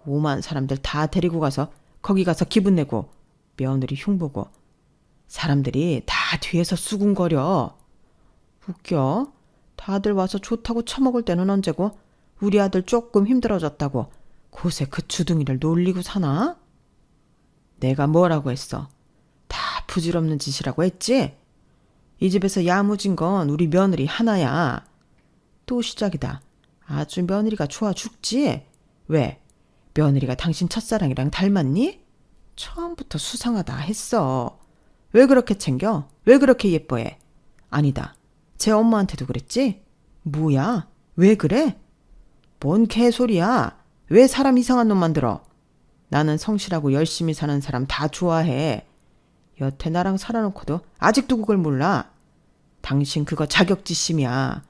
오만 사람들 다 데리고 가서 거기 가서 기분 내고 며느리 흉보고 사람들이 다 뒤에서 수군거려. 웃겨. 다들 와서 좋다고 처먹을 때는 언제고 우리 아들 조금 힘들어졌다고 곳에 그 주둥이를 놀리고 사나? 내가 뭐라고 했어? 다 부질없는 짓이라고 했지? 이 집에서 야무진 건 우리 며느리 하나야. 또 시작이다. 아주 며느리가 좋아 죽지? 왜? 며느리가 당신 첫사랑이랑 닮았니? 처음부터 수상하다 했어. 왜 그렇게 챙겨? 왜 그렇게 예뻐해? 아니다. 제 엄마한테도 그랬지? 뭐야? 왜 그래? 뭔 개소리야? 왜 사람 이상한 놈 만들어? 나는 성실하고 열심히 사는 사람 다 좋아해. 여태 나랑 살아놓고도 아직도 그걸 몰라. 당신 그거 자격지심이야.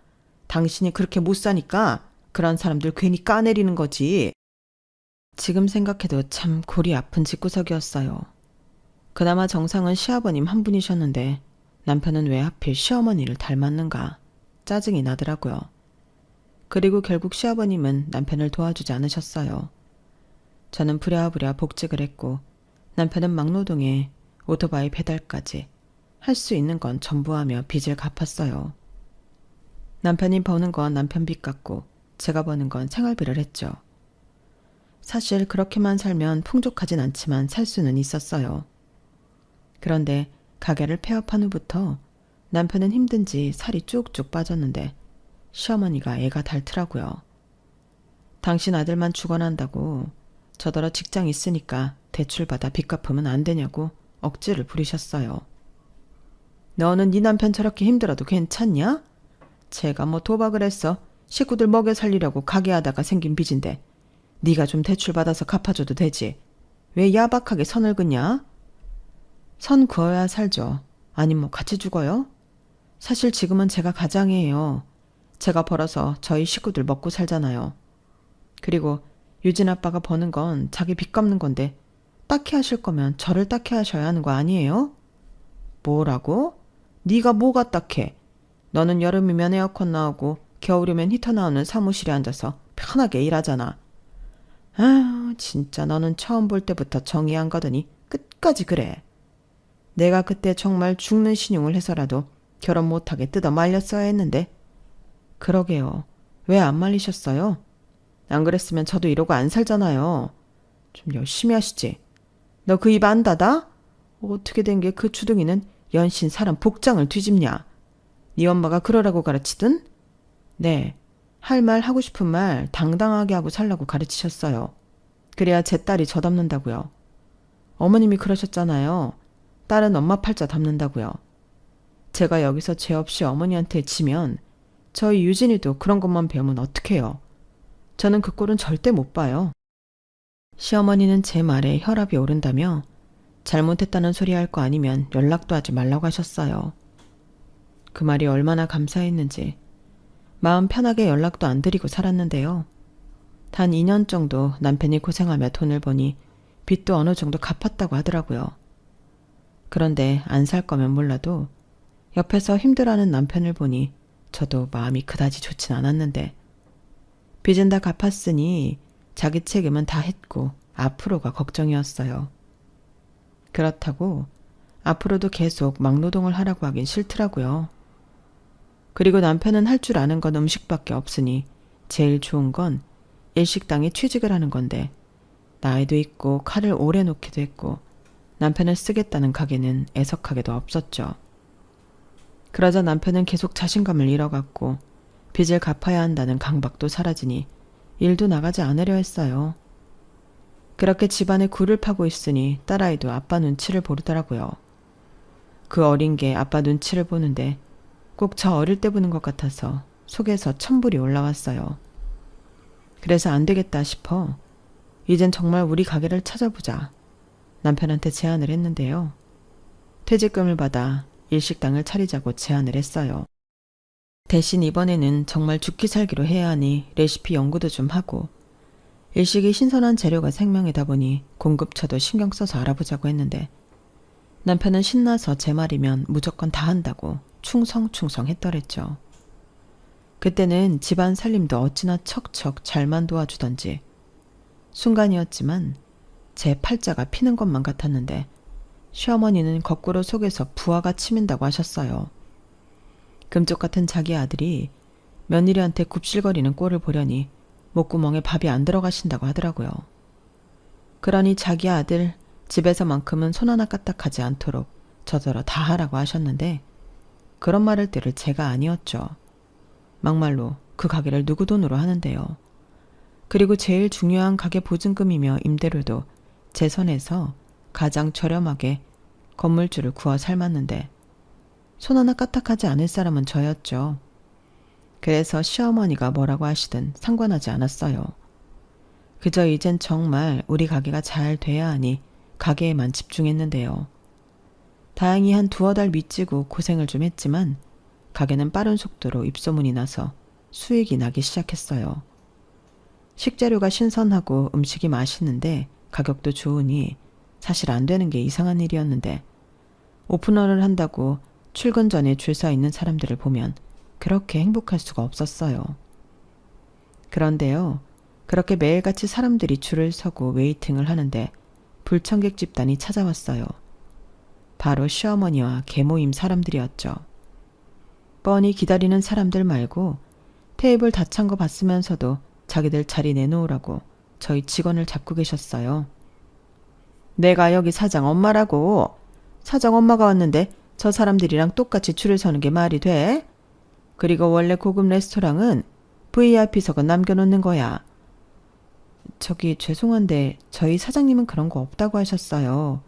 당신이 그렇게 못 사니까 그런 사람들 괜히 까내리는 거지. 지금 생각해도 참 골이 아픈 집구석이었어요. 그나마 정상은 시아버님 한 분이셨는데 남편은 왜 하필 시어머니를 닮았는가 짜증이 나더라고요. 그리고 결국 시아버님은 남편을 도와주지 않으셨어요. 저는 부랴부랴 복직을 했고 남편은 막노동에 오토바이 배달까지 할 수 있는 건 전부 하며 빚을 갚았어요. 남편이 버는 건 남편 빚 갚고 제가 버는 건 생활비를 했죠. 사실 그렇게만 살면 풍족하진 않지만 살 수는 있었어요. 그런데 가게를 폐업한 후부터 남편은 힘든지 살이 쭉쭉 빠졌는데 시어머니가 애가 닳더라고요. 당신 아들만 죽어난다고 저더러 직장 있으니까 대출받아 빚 갚으면 안 되냐고 억지를 부리셨어요. 너는 네 남편 저렇게 힘들어도 괜찮냐? 제가 뭐 도박을 했어. 식구들 먹여 살리려고 가게 하다가 생긴 빚인데 네가 좀 대출받아서 갚아줘도 되지. 왜 야박하게 선을 긋냐? 선 그어야 살죠. 아님 뭐 같이 죽어요? 사실 지금은 제가 가장이에요. 제가 벌어서 저희 식구들 먹고 살잖아요. 그리고 유진 아빠가 버는 건 자기 빚 갚는 건데 딱히 하실 거면 저를 딱히 하셔야 하는 거 아니에요? 뭐라고? 네가 뭐가 딱해? 너는 여름이면 에어컨 나오고 겨울이면 히터 나오는 사무실에 앉아서 편하게 일하잖아. 아, 진짜 너는 처음 볼 때부터 정이 안 가더니 끝까지 그래. 내가 그때 정말 죽는 신용을 해서라도 결혼 못하게 뜯어 말렸어야 했는데. 그러게요. 왜 안 말리셨어요? 안 그랬으면 저도 이러고 안 살잖아요. 좀 열심히 하시지. 너 그 입 안 닫아? 어떻게 된 게 그 주둥이는 연신 사람 복장을 뒤집냐? 네 엄마가 그러라고 가르치든? 네. 할 말 하고 싶은 말 당당하게 하고 살라고 가르치셨어요. 그래야 제 딸이 저 닮는다고요. 어머님이 그러셨잖아요. 딸은 엄마 팔자 닮는다고요. 제가 여기서 죄 없이 어머니한테 지면 저희 유진이도 그런 것만 배우면 어떡해요. 저는 그 꼴은 절대 못 봐요. 시어머니는 제 말에 혈압이 오른다며 잘못했다는 소리 할 거 아니면 연락도 하지 말라고 하셨어요. 그 말이 얼마나 감사했는지 마음 편하게 연락도 안 드리고 살았는데요. 단 2년 정도 남편이 고생하며 돈을 버니 빚도 어느 정도 갚았다고 하더라고요. 그런데 안 살 거면 몰라도 옆에서 힘들어하는 남편을 보니 저도 마음이 그다지 좋진 않았는데 빚은 다 갚았으니 자기 책임은 다 했고 앞으로가 걱정이었어요. 그렇다고 앞으로도 계속 막노동을 하라고 하긴 싫더라고요. 그리고 남편은 할 줄 아는 건 음식밖에 없으니 제일 좋은 건 일식당에 취직을 하는 건데 나이도 있고 칼을 오래 놓기도 했고 남편을 쓰겠다는 가게는 애석하게도 없었죠. 그러자 남편은 계속 자신감을 잃어갔고 빚을 갚아야 한다는 강박도 사라지니 일도 나가지 않으려 했어요. 그렇게 집안에 굴을 파고 있으니 딸아이도 아빠 눈치를 보더라고요. 그 어린 게 아빠 눈치를 보는데 꼭 저 어릴 때 보는 것 같아서 속에서 천불이 올라왔어요. 그래서 안 되겠다 싶어 이젠 정말 우리 가게를 찾아보자 남편한테 제안을 했는데요. 퇴직금을 받아 일식당을 차리자고 제안을 했어요. 대신 이번에는 정말 죽기 살기로 해야 하니 레시피 연구도 좀 하고 일식이 신선한 재료가 생명이다 보니 공급처도 신경 써서 알아보자고 했는데 남편은 신나서 제 말이면 무조건 다 한다고 충성했더랬죠. 그때는 집안 살림도 어찌나 척척 잘만 도와주던지 순간이었지만 제 팔자가 피는 것만 같았는데 시어머니는 거꾸로 속에서 부하가 치민다고 하셨어요. 금쪽 같은 자기 아들이 며느리한테 굽실거리는 꼴을 보려니 목구멍에 밥이 안 들어가신다고 하더라고요. 그러니 자기 아들 집에서만큼은 손 하나 까딱하지 않도록 저더러 다 하라고 하셨는데 그런 말을 들을 제가 아니었죠. 막말로 그 가게를 누구 돈으로 하는데요. 그리고 제일 중요한 가게 보증금이며 임대료도 제 손에서 가장 저렴하게 건물주를 구워 삶았는데 손 하나 까딱하지 않을 사람은 저였죠. 그래서 시어머니가 뭐라고 하시든 상관하지 않았어요. 그저 이젠 정말 우리 가게가 잘 돼야 하니 가게에만 집중했는데요. 다행히 한 두어 달 미치고 고생을 좀 했지만 가게는 빠른 속도로 입소문이 나서 수익이 나기 시작했어요. 식재료가 신선하고 음식이 맛있는데 가격도 좋으니 사실 안 되는 게 이상한 일이었는데 오픈런을 한다고 출근 전에 줄 서 있는 사람들을 보면 그렇게 행복할 수가 없었어요. 그런데요, 그렇게 매일같이 사람들이 줄을 서고 웨이팅을 하는데 불청객 집단이 찾아왔어요. 바로 시어머니와 계모임 사람들이었죠. 뻔히 기다리는 사람들 말고 테이블 다 찬 거 봤으면서도 자기들 자리 내놓으라고 저희 직원을 잡고 계셨어요. 내가 여기 사장 엄마라고. 사장 엄마가 왔는데 저 사람들이랑 똑같이 줄을 서는 게 말이 돼? 그리고 원래 고급 레스토랑은 VIP석은 남겨놓는 거야. 저기 죄송한데 저희 사장님은 그런 거 없다고 하셨어요.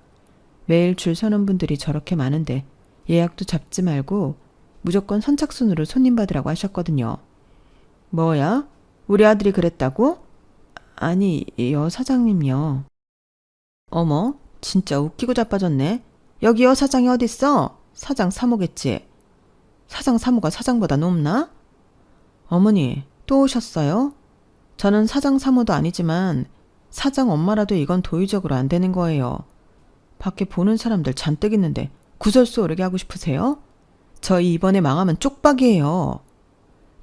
매일 줄 서는 분들이 저렇게 많은데 예약도 잡지 말고 무조건 선착순으로 손님 받으라고 하셨거든요. 뭐야? 우리 아들이 그랬다고? 아니, 여 사장님요. 어머, 진짜 웃기고 자빠졌네. 여기 여 사장이 어딨어? 사장 사모겠지. 사장 사모가 사장보다 높나? 어머니, 또 오셨어요? 저는 사장 사모도 아니지만 사장 엄마라도 이건 도의적으로 안 되는 거예요. 밖에 보는 사람들 잔뜩 있는데 구설수 오르게 하고 싶으세요? 저희 이번에 망하면 쪽박이에요.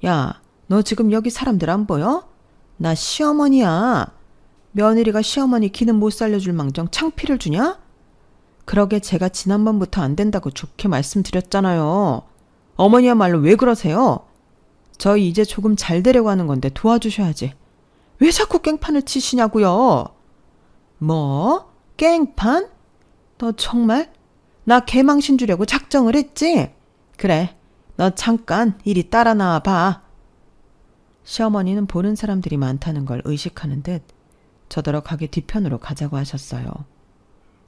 야, 너 지금 여기 사람들 안 보여? 나 시어머니야. 며느리가 시어머니 기는 못 살려줄 망정 창피를 주냐? 그러게 제가 지난번부터 안 된다고 좋게 말씀드렸잖아요. 어머니야말로 왜 그러세요? 저희 이제 조금 잘 되려고 하는 건데 도와주셔야지. 왜 자꾸 깽판을 치시냐고요? 뭐? 깽판? 너 정말? 나 개망신 주려고 작정을 했지? 그래, 너 잠깐 이리 따라 나와 봐. 시어머니는 보는 사람들이 많다는 걸 의식하는 듯 저더러 가게 뒤편으로 가자고 하셨어요.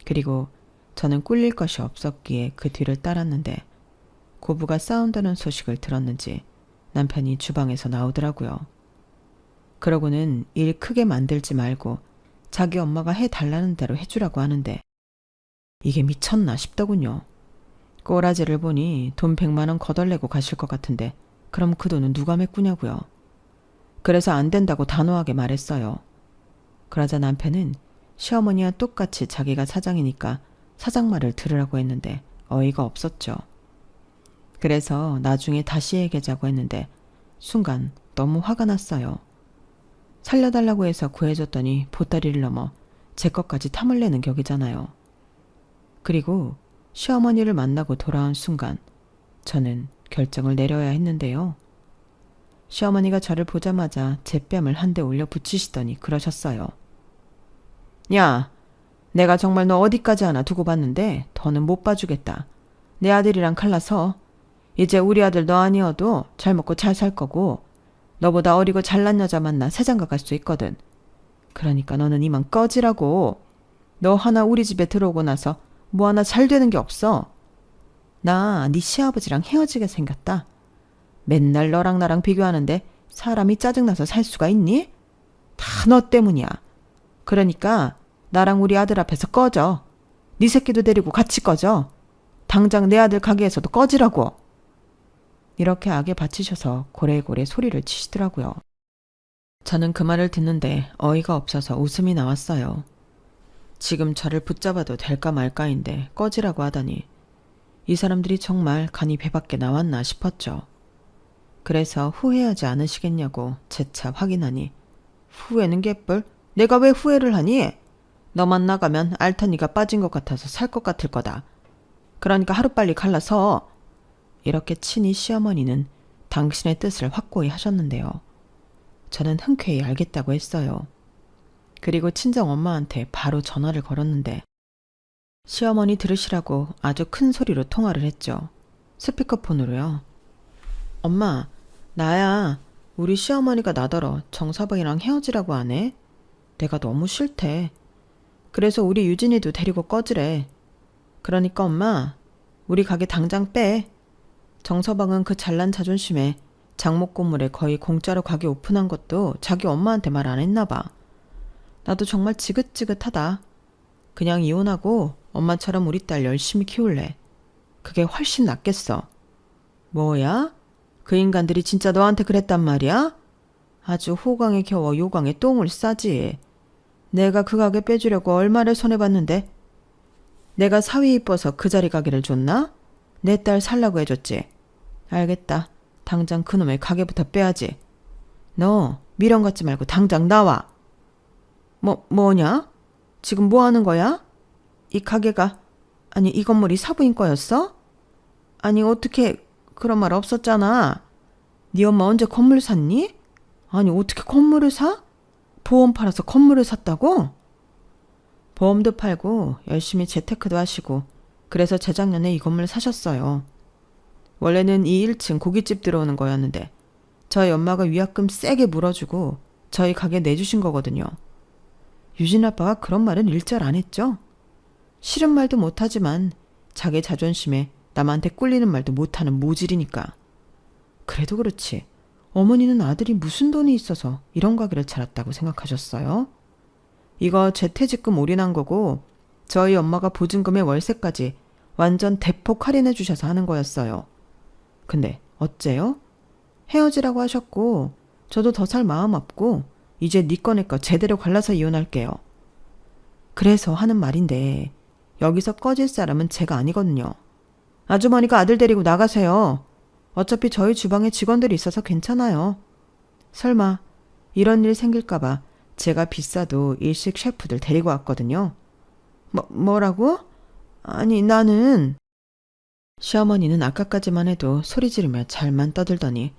그리고 저는 꿀릴 것이 없었기에 그 뒤를 따랐는데 고부가 싸운다는 소식을 들었는지 남편이 주방에서 나오더라고요. 그러고는 일 크게 만들지 말고 자기 엄마가 해달라는 대로 해주라고 하는데 이게 미쳤나 싶더군요. 꼬라지를 보니 돈 100만 원 거덜내고 가실 것 같은데 그럼 그 돈은 누가 메꾸냐고요. 그래서 안 된다고 단호하게 말했어요. 그러자 남편은 시어머니와 똑같이 자기가 사장이니까 사장 말을 들으라고 했는데 어이가 없었죠. 그래서 나중에 다시 얘기하자고 했는데 순간 너무 화가 났어요. 살려달라고 해서 구해줬더니 보따리를 넘어 제 것까지 탐을 내는 격이잖아요. 그리고 시어머니를 만나고 돌아온 순간 저는 결정을 내려야 했는데요. 시어머니가 저를 보자마자 제 뺨을 한 대 올려 붙이시더니 그러셨어요. 야, 내가 정말 너 어디까지 하나 두고 봤는데 더는 못 봐주겠다. 내 아들이랑 갈라서 이제 우리 아들 너 아니어도 잘 먹고 잘 살 거고 너보다 어리고 잘난 여자 만나 새장가 갈 수 있거든. 그러니까 너는 이만 꺼지라고. 너 하나 우리 집에 들어오고 나서 뭐 하나 잘 되는 게 없어. 나 네 시아버지랑 헤어지게 생겼다. 맨날 너랑 나랑 비교하는데 사람이 짜증나서 살 수가 있니? 다 너 때문이야. 그러니까 나랑 우리 아들 앞에서 꺼져. 네 새끼도 데리고 같이 꺼져. 당장 내 아들 가게에서도 꺼지라고. 이렇게 악에 바치셔서 고래고래 소리를 치시더라고요. 저는 그 말을 듣는데 어이가 없어서 웃음이 나왔어요. 지금 저를 붙잡아도 될까 말까인데 꺼지라고 하다니 이 사람들이 정말 간이 배밖에 나왔나 싶었죠. 그래서 후회하지 않으시겠냐고 재차 확인하니 후회는 개뿔? 내가 왜 후회를 하니? 너만 나가면 알턴이가 빠진 것 같아서 살 것 같을 거다. 그러니까 하루빨리 갈라서. 이렇게 친히 시어머니는 당신의 뜻을 확고히 하셨는데요. 저는 흔쾌히 알겠다고 했어요. 그리고 친정 엄마한테 바로 전화를 걸었는데 시어머니 들으시라고 아주 큰 소리로 통화를 했죠. 스피커폰으로요. 엄마, 나야. 우리 시어머니가 나더러 정사방이랑 헤어지라고 하네. 내가 너무 싫대. 그래서 우리 유진이도 데리고 꺼지래. 그러니까 엄마, 우리 가게 당장 빼. 정서방은 그 잘난 자존심에 장목 건물에 거의 공짜로 가게 오픈한 것도 자기 엄마한테 말 안 했나 봐. 나도 정말 지긋지긋하다. 그냥 이혼하고 엄마처럼 우리 딸 열심히 키울래. 그게 훨씬 낫겠어. 뭐야? 그 인간들이 진짜 너한테 그랬단 말이야? 아주 호강에 겨워 요강에 똥을 싸지. 내가 그 가게 빼주려고 얼마를 손해봤는데 내가 사위 이뻐서 그 자리 가게를 줬나? 내 딸 살라고 해줬지. 알겠다. 당장 그놈의 가게부터 빼야지. 너 미련 갖지 말고 당장 나와. 뭐냐? 지금 뭐 하는 거야? 이 가게가, 아니 이 건물이 사부인 거였어? 아니 어떻게 그런 말 없었잖아. 네 엄마 언제 건물 샀니? 아니 어떻게 건물을 사? 보험 팔아서 건물을 샀다고? 보험도 팔고 열심히 재테크도 하시고 그래서 재작년에 이 건물 사셨어요. 원래는 이 1층 고깃집 들어오는 거였는데 저희 엄마가 위약금 세게 물어주고 저희 가게 내주신 거거든요. 유진 아빠가 그런 말은 일절 안 했죠. 싫은 말도 못하지만 자기 자존심에 남한테 꿀리는 말도 못하는 모질이니까. 그래도 그렇지 어머니는 아들이 무슨 돈이 있어서 이런 가게를 차렸다고 생각하셨어요? 이거 재퇴직금 올인한 거고 저희 엄마가 보증금의 월세까지 완전 대폭 할인해 주셔서 하는 거였어요. 근데 어째요? 헤어지라고 하셨고 저도 더 살 마음 없고 이제 네 거 내 거 제대로 갈라서 이혼할게요. 그래서 하는 말인데 여기서 꺼질 사람은 제가 아니거든요. 아주머니가 아들 데리고 나가세요. 어차피 저희 주방에 직원들이 있어서 괜찮아요. 설마 이런 일 생길까봐 제가 비싸도 일식 셰프들 데리고 왔거든요. 뭐라고? 아니 나는... 시어머니는 아까까지만 해도 소리 지르며 잘만 떠들더니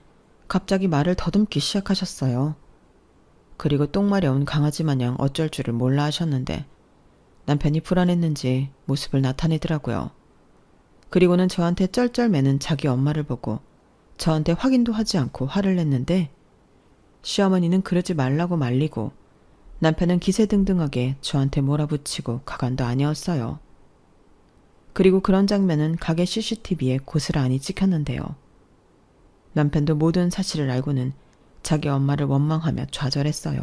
갑자기 말을 더듬기 시작하셨어요. 그리고 똥 마려운 강아지 마냥 어쩔 줄을 몰라 하셨는데 남편이 불안했는지 모습을 나타내더라고요. 그리고는 저한테 쩔쩔매는 자기 엄마를 보고 저한테 확인도 하지 않고 화를 냈는데 시어머니는 그러지 말라고 말리고 남편은 기세등등하게 저한테 몰아붙이고 가관도 아니었어요. 그리고 그런 장면은 가게 CCTV에 고스란히 찍혔는데요. 남편도 모든 사실을 알고는 자기 엄마를 원망하며 좌절했어요.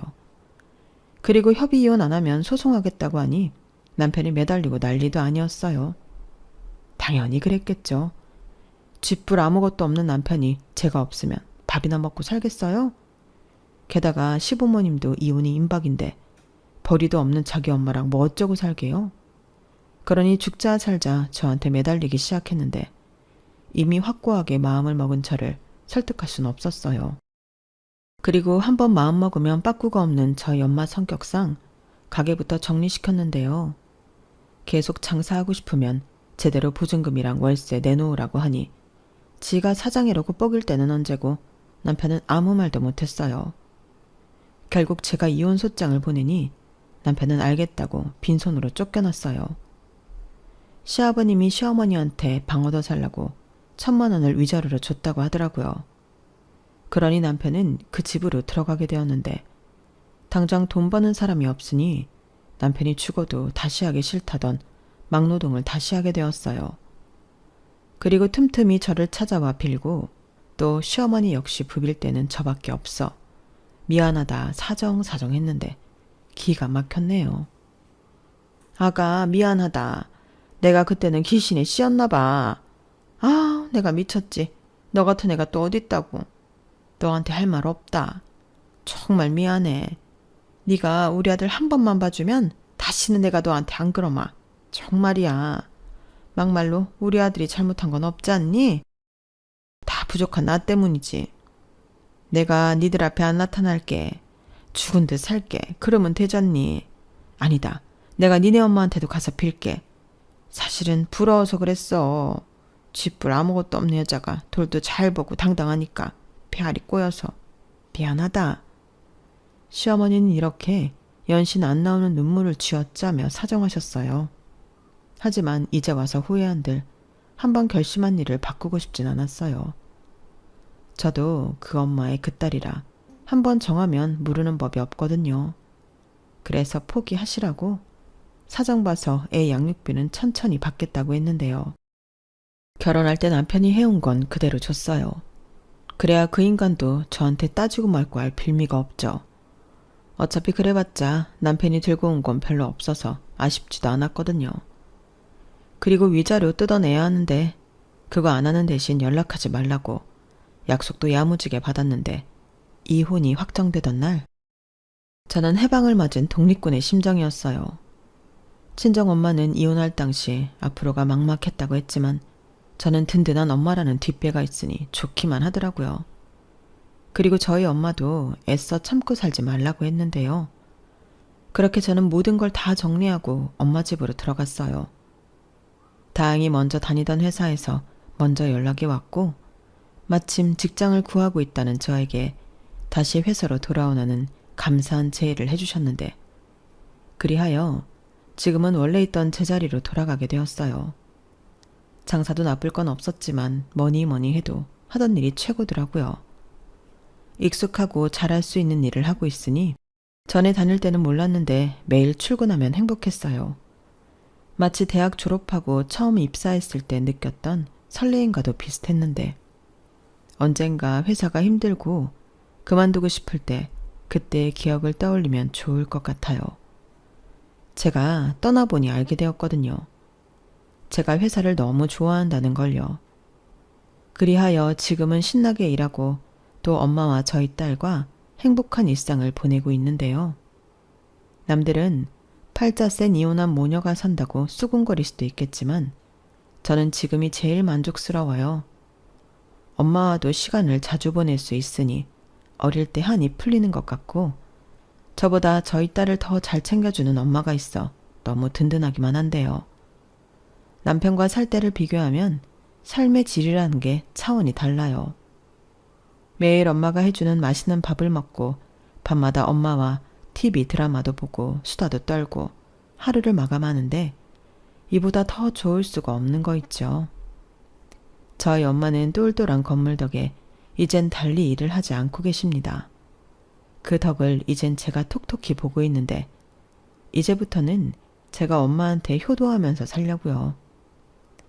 그리고 협의 이혼 안 하면 소송하겠다고 하니 남편이 매달리고 난리도 아니었어요. 당연히 그랬겠죠. 쥐뿔 아무것도 없는 남편이 제가 없으면 밥이나 먹고 살겠어요? 게다가 시부모님도 이혼이 임박인데 벌이도 없는 자기 엄마랑 뭐 어쩌고 살게요? 그러니 죽자 살자 저한테 매달리기 시작했는데 이미 확고하게 마음을 먹은 저를 설득할 수는 없었어요. 그리고 한번 마음먹으면 빠꾸가 없는 저희 엄마 성격상 가게부터 정리시켰는데요. 계속 장사하고 싶으면 제대로 보증금이랑 월세 내놓으라고 하니 지가 사장이라고 뻐길 때는 언제고 남편은 아무 말도 못했어요. 결국 제가 이혼 소장을 보내니 남편은 알겠다고 빈손으로 쫓겨났어요. 시아버님이 시어머니한테 방 얻어 살라고 1,000만 원을 위자료로 줬다고 하더라고요. 그러니 남편은 그 집으로 들어가게 되었는데 당장 돈 버는 사람이 없으니 남편이 죽어도 다시 하기 싫다던 막노동을 다시 하게 되었어요. 그리고 틈틈이 저를 찾아와 빌고 또 시어머니 역시 부빌 때는 저밖에 없어 미안하다 사정사정 했는데 기가 막혔네요. 아가 미안하다. 내가 그때는 귀신에 씌었나 봐. 아 내가 미쳤지. 너 같은 애가 또 어딨다고. 너한테 할 말 없다. 정말 미안해. 네가 우리 아들 한 번만 봐주면 다시는 내가 너한테 안 그러마. 정말이야. 막말로 우리 아들이 잘못한 건 없지 않니? 다 부족한 나 때문이지. 내가 니들 앞에 안 나타날게. 죽은 듯 살게. 그러면 되잖니. 아니다. 내가 니네 엄마한테도 가서 빌게. 사실은 부러워서 그랬어. 쥐뿔 아무것도 없는 여자가 돌도 잘 보고 당당하니까 배알이 꼬여서. 미안하다. 시어머니는 이렇게 연신 안 나오는 눈물을 쥐어짜며 사정하셨어요. 하지만 이제 와서 후회한들 한번 결심한 일을 바꾸고 싶진 않았어요. 저도 그 엄마의 그 딸이라 한번 정하면 무르는 법이 없거든요. 그래서 포기하시라고 사정 봐서 애 양육비는 천천히 받겠다고 했는데요. 결혼할 때 남편이 해온 건 그대로 줬어요. 그래야 그 인간도 저한테 따지고 말고 할 빌미가 없죠. 어차피 그래봤자 남편이 들고 온 건 별로 없어서 아쉽지도 않았거든요. 그리고 위자료 뜯어내야 하는데 그거 안 하는 대신 연락하지 말라고 약속도 야무지게 받았는데 이혼이 확정되던 날 저는 해방을 맞은 독립군의 심정이었어요. 친정엄마는 이혼할 당시 앞으로가 막막했다고 했지만 저는 든든한 엄마라는 뒷배가 있으니 좋기만 하더라고요. 그리고 저희 엄마도 애써 참고 살지 말라고 했는데요. 그렇게 저는 모든 걸 다 정리하고 엄마 집으로 들어갔어요. 다행히 먼저 다니던 회사에서 먼저 연락이 왔고 마침 직장을 구하고 있다는 저에게 다시 회사로 돌아오라는 감사한 제의를 해주셨는데 그리하여 지금은 원래 있던 제자리로 돌아가게 되었어요. 장사도 나쁠 건 없었지만 뭐니 해도 하던 일이 최고더라고요. 익숙하고 잘할 수 있는 일을 하고 있으니 전에 다닐 때는 몰랐는데 매일 출근하면 행복했어요. 마치 대학 졸업하고 처음 입사했을 때 느꼈던 설레임과도 비슷했는데 언젠가 회사가 힘들고 그만두고 싶을 때 그때의 기억을 떠올리면 좋을 것 같아요. 제가 떠나보니 알게 되었거든요. 제가 회사를 너무 좋아한다는 걸요. 그리하여 지금은 신나게 일하고 또 엄마와 저희 딸과 행복한 일상을 보내고 있는데요. 남들은 팔자 센 이혼한 모녀가 산다고 수군거릴 수도 있겠지만 저는 지금이 제일 만족스러워요. 엄마와도 시간을 자주 보낼 수 있으니 어릴 때 한이 풀리는 것 같고 저보다 저희 딸을 더 잘 챙겨주는 엄마가 있어 너무 든든하기만 한데요. 남편과 살 때를 비교하면 삶의 질이라는 게 차원이 달라요. 매일 엄마가 해주는 맛있는 밥을 먹고 밤마다 엄마와 TV 드라마도 보고 수다도 떨고 하루를 마감하는데 이보다 더 좋을 수가 없는 거 있죠. 저희 엄마는 똘똘한 건물 덕에 이젠 달리 일을 하지 않고 계십니다. 그 덕을 이젠 제가 톡톡히 보고 있는데 이제부터는 제가 엄마한테 효도하면서 살려고요.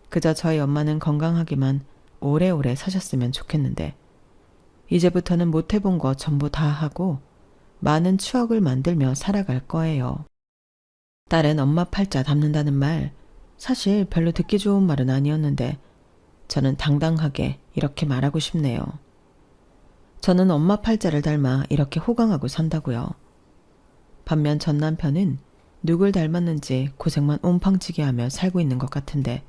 그저 저희 엄마는 건강하기만 오래오래 사셨으면 좋겠는데 이제부터는 못해본 거 전부 다 하고 많은 추억을 만들며 살아갈 거예요. 딸은 엄마 팔자 닮는다는 말 사실 별로 듣기 좋은 말은 아니었는데 저는 당당하게 이렇게 말하고 싶네요. 저는 엄마 팔자를 닮아 이렇게 호강하고 산다고요. 반면 전 남편은 누굴 닮았는지 고생만 옴팡치게 하며 살고 있는 것 같은데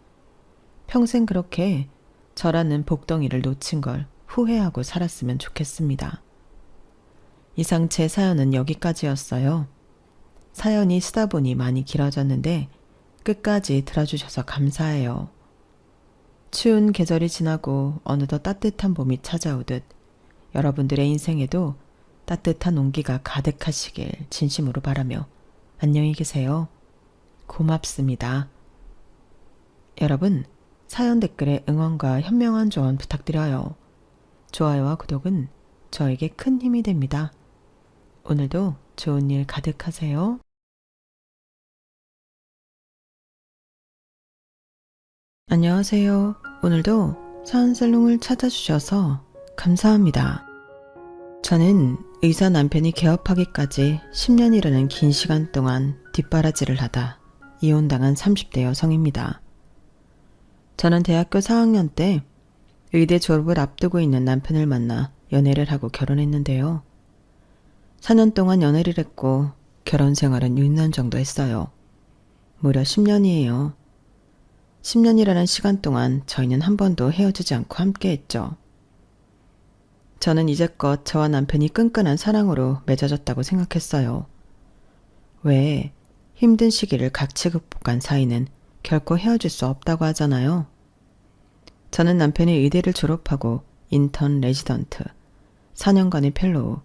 평생 그렇게 저라는 복덩이를 놓친 걸 후회하고 살았으면 좋겠습니다. 이상 제 사연은 여기까지였어요. 사연이 쓰다 보니 많이 길어졌는데 끝까지 들어주셔서 감사해요. 추운 계절이 지나고 어느덧 따뜻한 봄이 찾아오듯 여러분들의 인생에도 따뜻한 온기가 가득하시길 진심으로 바라며 안녕히 계세요. 고맙습니다. 여러분, 사연 댓글에 응원과 현명한 조언 부탁드려요. 좋아요와 구독은 저에게 큰 힘이 됩니다. 오늘도 좋은 일 가득하세요. 안녕하세요. 오늘도 사연살롱을 찾아주셔서 감사합니다. 저는 의사 남편이 개업하기까지 10년이라는 긴 시간 동안 뒷바라지를 하다 이혼당한 30대 여성입니다. 저는 대학교 4학년 때 의대 졸업을 앞두고 있는 남편을 만나 연애를 하고 결혼했는데요. 4년 동안 연애를 했고 결혼 생활은 6년 정도 했어요. 무려 10년이에요. 10년이라는 시간 동안 저희는 한 번도 헤어지지 않고 함께했죠. 저는 이제껏 저와 남편이 끈끈한 사랑으로 맺어졌다고 생각했어요. 왜 힘든 시기를 같이 극복한 사이는 결코 헤어질 수 없다고 하잖아요. 저는 남편이 의대를 졸업하고 인턴 레지던트, 4년간의 펠로우,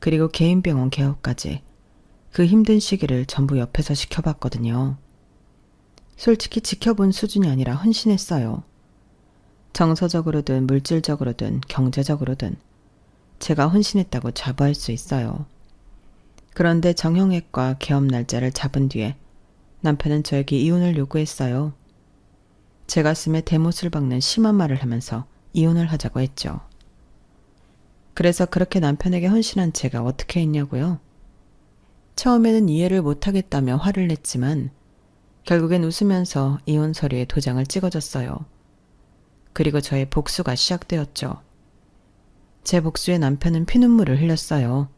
그리고 개인 병원 개업까지 그 힘든 시기를 전부 옆에서 지켜봤거든요. 솔직히 지켜본 수준이 아니라 헌신했어요. 정서적으로든 물질적으로든 경제적으로든 제가 헌신했다고 자부할 수 있어요. 그런데 정형외과 개업 날짜를 잡은 뒤에 남편은 저에게 이혼을 요구했어요. 제 가슴에 대못을 박는 심한 말을 하면서 이혼을 하자고 했죠. 그래서 그렇게 남편에게 헌신한 제가 어떻게 했냐고요? 처음에는 이해를 못하겠다며 화를 냈지만 결국엔 웃으면서 이혼 서류에 도장을 찍어줬어요. 그리고 저의 복수가 시작되었죠. 제 복수에 남편은 피눈물을 흘렸어요.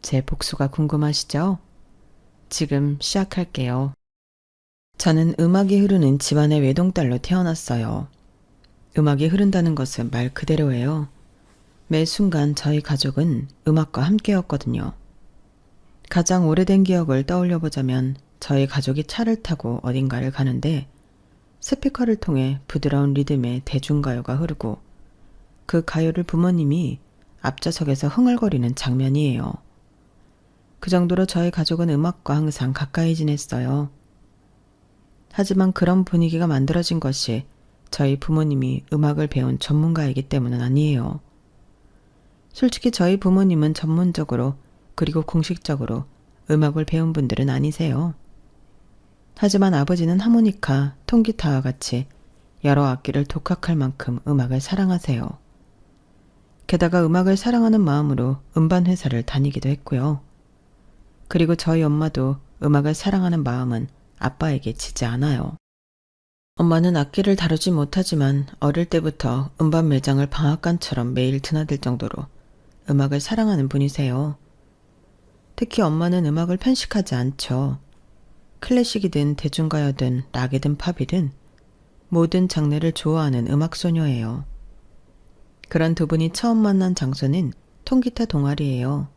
제 복수가 궁금하시죠? 지금 시작할게요. 저는 음악이 흐르는 집안의 외동딸로 태어났어요. 음악이 흐른다는 것은 말 그대로예요. 매 순간 저희 가족은 음악과 함께였거든요. 가장 오래된 기억을 떠올려 보자면 저희 가족이 차를 타고 어딘가를 가는데 스피커를 통해 부드러운 리듬의 대중가요가 흐르고 그 가요를 부모님이 앞좌석에서 흥얼거리는 장면이에요. 그 정도로 저희 가족은 음악과 항상 가까이 지냈어요. 하지만 그런 분위기가 만들어진 것이 저희 부모님이 음악을 배운 전문가이기 때문은 아니에요. 솔직히 저희 부모님은 전문적으로 그리고 공식적으로 음악을 배운 분들은 아니세요. 하지만 아버지는 하모니카, 통기타와 같이 여러 악기를 독학할 만큼 음악을 사랑하세요. 게다가 음악을 사랑하는 마음으로 음반 회사를 다니기도 했고요. 그리고 저희 엄마도 음악을 사랑하는 마음은 아빠에게 지지 않아요. 엄마는 악기를 다루지 못하지만 어릴 때부터 음반 매장을 방앗간처럼 매일 드나들 정도로 음악을 사랑하는 분이세요. 특히 엄마는 음악을 편식하지 않죠. 클래식이든 대중가요든 락이든 팝이든 모든 장르를 좋아하는 음악소녀예요. 그런 두 분이 처음 만난 장소는 통기타 동아리예요.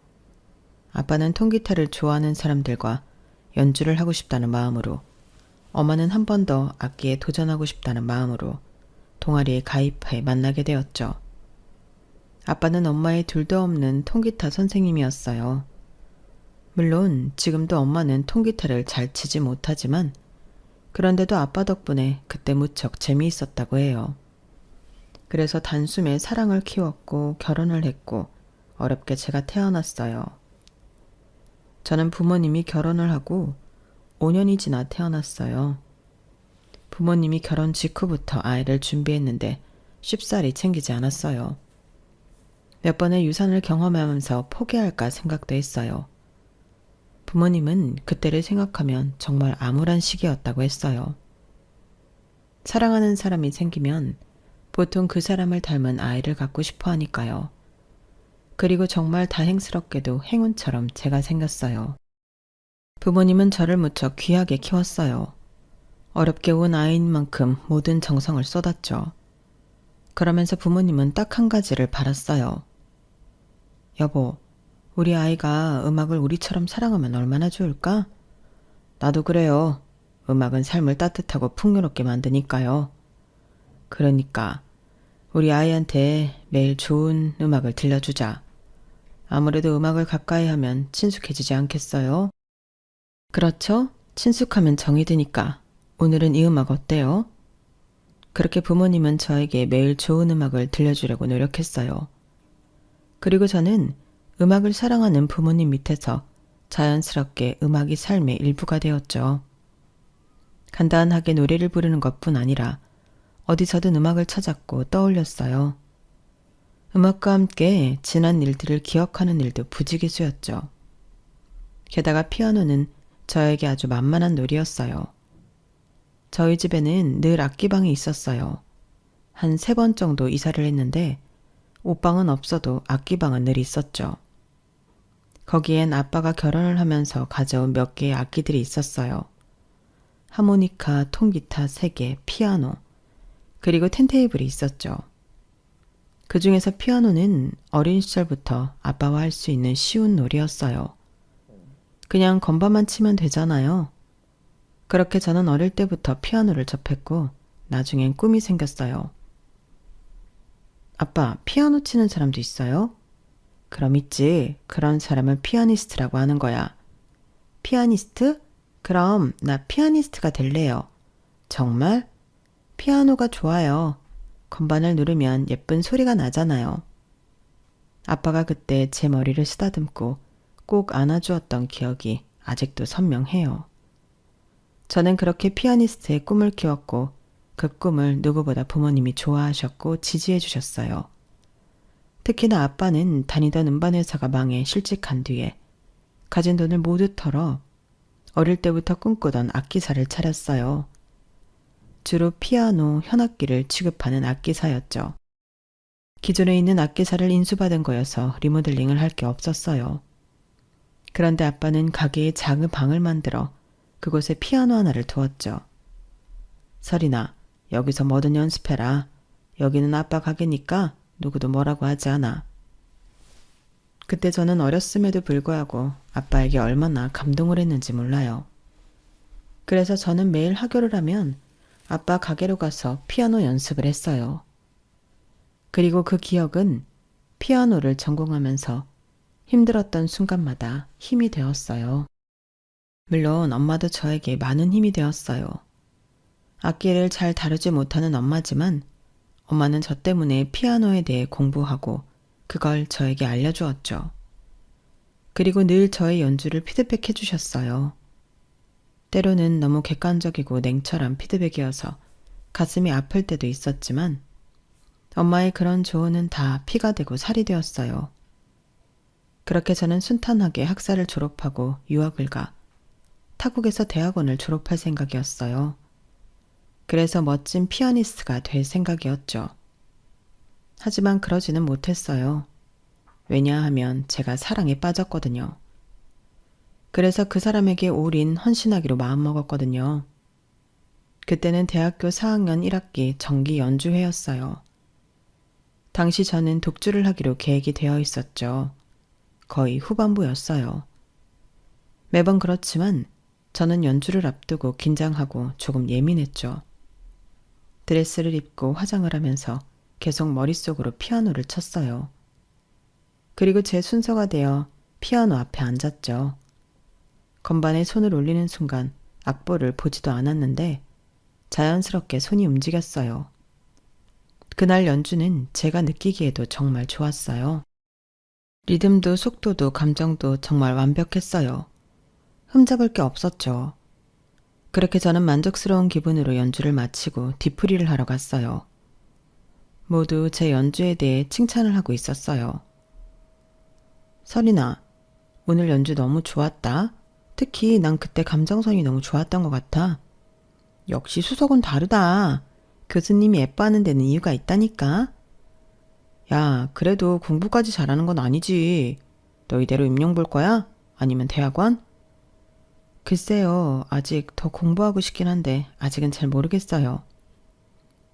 아빠는 통기타를 좋아하는 사람들과 연주를 하고 싶다는 마음으로, 엄마는 한 번 더 악기에 도전하고 싶다는 마음으로 동아리에 가입해 만나게 되었죠. 아빠는 엄마의 둘도 없는 통기타 선생님이었어요. 물론 지금도 엄마는 통기타를 잘 치지 못하지만 그런데도 아빠 덕분에 그때 무척 재미있었다고 해요. 그래서 단숨에 사랑을 키웠고 결혼을 했고 어렵게 제가 태어났어요. 저는 부모님이 결혼을 하고 5년이 지나 태어났어요. 부모님이 결혼 직후부터 아이를 준비했는데 쉽사리 챙기지 않았어요. 몇 번의 유산을 경험하면서 포기할까 생각도 했어요. 부모님은 그때를 생각하면 정말 암울한 시기였다고 했어요. 사랑하는 사람이 생기면 보통 그 사람을 닮은 아이를 갖고 싶어 하니까요. 그리고 정말 다행스럽게도 행운처럼 제가 생겼어요. 부모님은 저를 무척 귀하게 키웠어요. 어렵게 온 아이인 만큼 모든 정성을 쏟았죠. 그러면서 부모님은 딱 한 가지를 바랐어요. 여보, 우리 아이가 음악을 우리처럼 사랑하면 얼마나 좋을까? 나도 그래요. 음악은 삶을 따뜻하고 풍요롭게 만드니까요. 그러니까 우리 아이한테 매일 좋은 음악을 들려주자. 아무래도 음악을 가까이 하면 친숙해지지 않겠어요? 그렇죠? 친숙하면 정이 드니까. 오늘은 이 음악 어때요? 그렇게 부모님은 저에게 매일 좋은 음악을 들려주려고 노력했어요. 그리고 저는 음악을 사랑하는 부모님 밑에서 자연스럽게 음악이 삶의 일부가 되었죠. 간단하게 노래를 부르는 것뿐 아니라 어디서든 음악을 찾았고 떠올렸어요. 음악과 함께 지난 일들을 기억하는 일도 부지기수였죠. 게다가 피아노는 저에게 아주 만만한 놀이였어요. 저희 집에는 늘 악기방이 있었어요. 한 3번 정도 이사를 했는데 옷방은 없어도 악기방은 늘 있었죠. 거기엔 아빠가 결혼을 하면서 가져온 몇 개의 악기들이 있었어요. 하모니카, 통기타 3개, 피아노, 그리고 턴테이블이 있었죠. 그 중에서 피아노는 어린 시절부터 아빠와 할 수 있는 쉬운 놀이였어요. 그냥 건반만 치면 되잖아요. 그렇게 저는 어릴 때부터 피아노를 접했고 나중엔 꿈이 생겼어요. 아빠, 피아노 치는 사람도 있어요? 그럼 있지. 그런 사람을 피아니스트라고 하는 거야. 피아니스트? 그럼 나 피아니스트가 될래요. 정말? 피아노가 좋아요. 건반을 누르면 예쁜 소리가 나잖아요. 아빠가 그때 제 머리를 쓰다듬고 꼭 안아주었던 기억이 아직도 선명해요. 저는 그렇게 피아니스트의 꿈을 키웠고 그 꿈을 누구보다 부모님이 좋아하셨고 지지해 주셨어요. 특히나 아빠는 다니던 음반회사가 망해 실직한 뒤에 가진 돈을 모두 털어 어릴 때부터 꿈꾸던 악기사를 차렸어요. 주로 피아노, 현악기를 취급하는 악기사였죠. 기존에 있는 악기사를 인수받은 거여서 리모델링을 할 게 없었어요. 그런데 아빠는 가게에 작은 방을 만들어 그곳에 피아노 하나를 두었죠. 설이나, 여기서 뭐든 연습해라. 여기는 아빠 가게니까 누구도 뭐라고 하지 않아. 그때 저는 어렸음에도 불구하고 아빠에게 얼마나 감동을 했는지 몰라요. 그래서 저는 매일 하교를 하면 아빠 가게로 가서 피아노 연습을 했어요. 그리고 그 기억은 피아노를 전공하면서 힘들었던 순간마다 힘이 되었어요. 물론 엄마도 저에게 많은 힘이 되었어요. 악기를 잘 다루지 못하는 엄마지만 엄마는 저 때문에 피아노에 대해 공부하고 그걸 저에게 알려주었죠. 그리고 늘 저의 연주를 피드백해 주셨어요. 때로는 너무 객관적이고 냉철한 피드백이어서 가슴이 아플 때도 있었지만 엄마의 그런 조언은 다 피가 되고 살이 되었어요. 그렇게 저는 순탄하게 학사를 졸업하고 유학을 가 타국에서 대학원을 졸업할 생각이었어요. 그래서 멋진 피아니스트가 될 생각이었죠. 하지만 그러지는 못했어요. 왜냐하면 제가 사랑에 빠졌거든요. 그래서 그 사람에게 올인 헌신하기로 마음먹었거든요. 그때는 대학교 4학년 1학기 정기 연주회였어요. 당시 저는 독주를 하기로 계획이 되어 있었죠. 거의 후반부였어요. 매번 그렇지만 저는 연주를 앞두고 긴장하고 조금 예민했죠. 드레스를 입고 화장을 하면서 계속 머릿속으로 피아노를 쳤어요. 그리고 제 순서가 되어 피아노 앞에 앉았죠. 건반에 손을 올리는 순간 악보를 보지도 않았는데 자연스럽게 손이 움직였어요. 그날 연주는 제가 느끼기에도 정말 좋았어요. 리듬도 속도도 감정도 정말 완벽했어요. 흠잡을 게 없었죠. 그렇게 저는 만족스러운 기분으로 연주를 마치고 뒤풀이를 하러 갔어요. 모두 제 연주에 대해 칭찬을 하고 있었어요. 설이나, 오늘 연주 너무 좋았다. 특히 난 그때 감정선이 너무 좋았던 것 같아. 역시 수석은 다르다. 교수님이 예뻐하는 데는 이유가 있다니까. 야, 그래도 공부까지 잘하는 건 아니지. 너 이대로 임용 볼 거야? 아니면 대학원? 글쎄요, 아직 더 공부하고 싶긴 한데 아직은 잘 모르겠어요.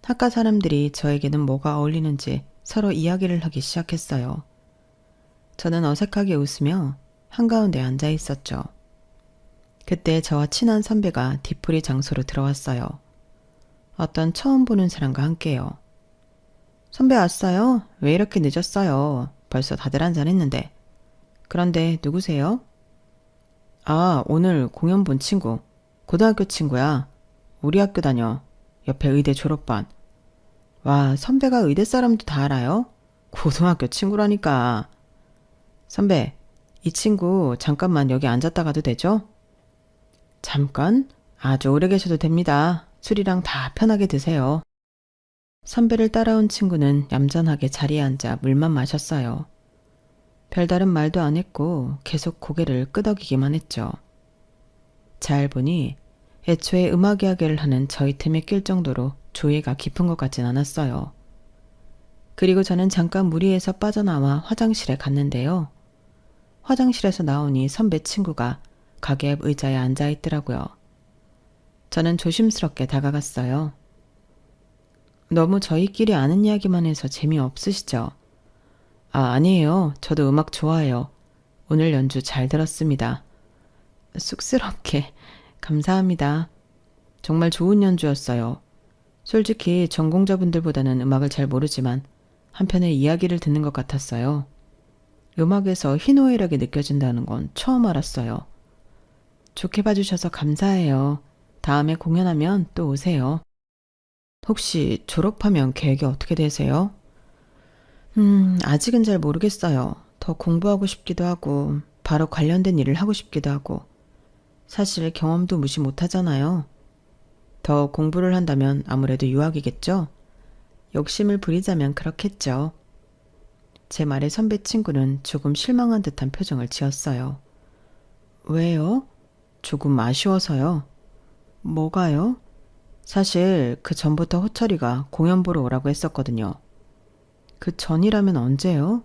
학과 사람들이 저에게는 뭐가 어울리는지 서로 이야기를 하기 시작했어요. 저는 어색하게 웃으며 한가운데 앉아 있었죠. 그때 저와 친한 선배가 뒤풀이 장소로 들어왔어요. 어떤 처음 보는 사람과 함께요. 선배 왔어요? 왜 이렇게 늦었어요? 벌써 다들 한잔했는데. 그런데 누구세요? 아, 오늘 공연 본 친구. 고등학교 친구야. 우리 학교 다녀. 옆에 의대 졸업반. 와, 선배가 의대 사람도 다 알아요? 고등학교 친구라니까. 선배, 이 친구 잠깐만 여기 앉았다 가도 되죠? 잠깐? 아주 오래 계셔도 됩니다. 술이랑 다 편하게 드세요. 선배를 따라온 친구는 얌전하게 자리에 앉아 물만 마셨어요. 별다른 말도 안 했고 계속 고개를 끄덕이기만 했죠. 잘 보니 애초에 음악 이야기를 하는 저희 틈에 낄 정도로 조예가 깊은 것 같진 않았어요. 그리고 저는 잠깐 무리해서 빠져나와 화장실에 갔는데요. 화장실에서 나오니 선배 친구가 가게 앞 의자에 앉아 있더라고요. 저는 조심스럽게 다가갔어요. 너무 저희끼리 아는 이야기만 해서 재미없으시죠? 아, 아니에요. 저도 음악 좋아해요. 오늘 연주 잘 들었습니다. 쑥스럽게. 감사합니다. 정말 좋은 연주였어요. 솔직히 전공자분들보다는 음악을 잘 모르지만 한편의 이야기를 듣는 것 같았어요. 음악에서 희노애락이 느껴진다는 건 처음 알았어요. 좋게 봐주셔서 감사해요. 다음에 공연하면 또 오세요. 혹시 졸업하면 계획이 어떻게 되세요? 아직은 잘 모르겠어요. 더 공부하고 싶기도 하고, 바로 관련된 일을 하고 싶기도 하고, 사실 경험도 무시 못하잖아요. 더 공부를 한다면 아무래도 유학이겠죠? 욕심을 부리자면 그렇겠죠. 제 말에 선배 친구는 조금 실망한 듯한 표정을 지었어요. 왜요? 조금 아쉬워서요. 뭐가요? 사실 그 전부터 호철이가 공연 보러 오라고 했었거든요. 그 전이라면 언제요?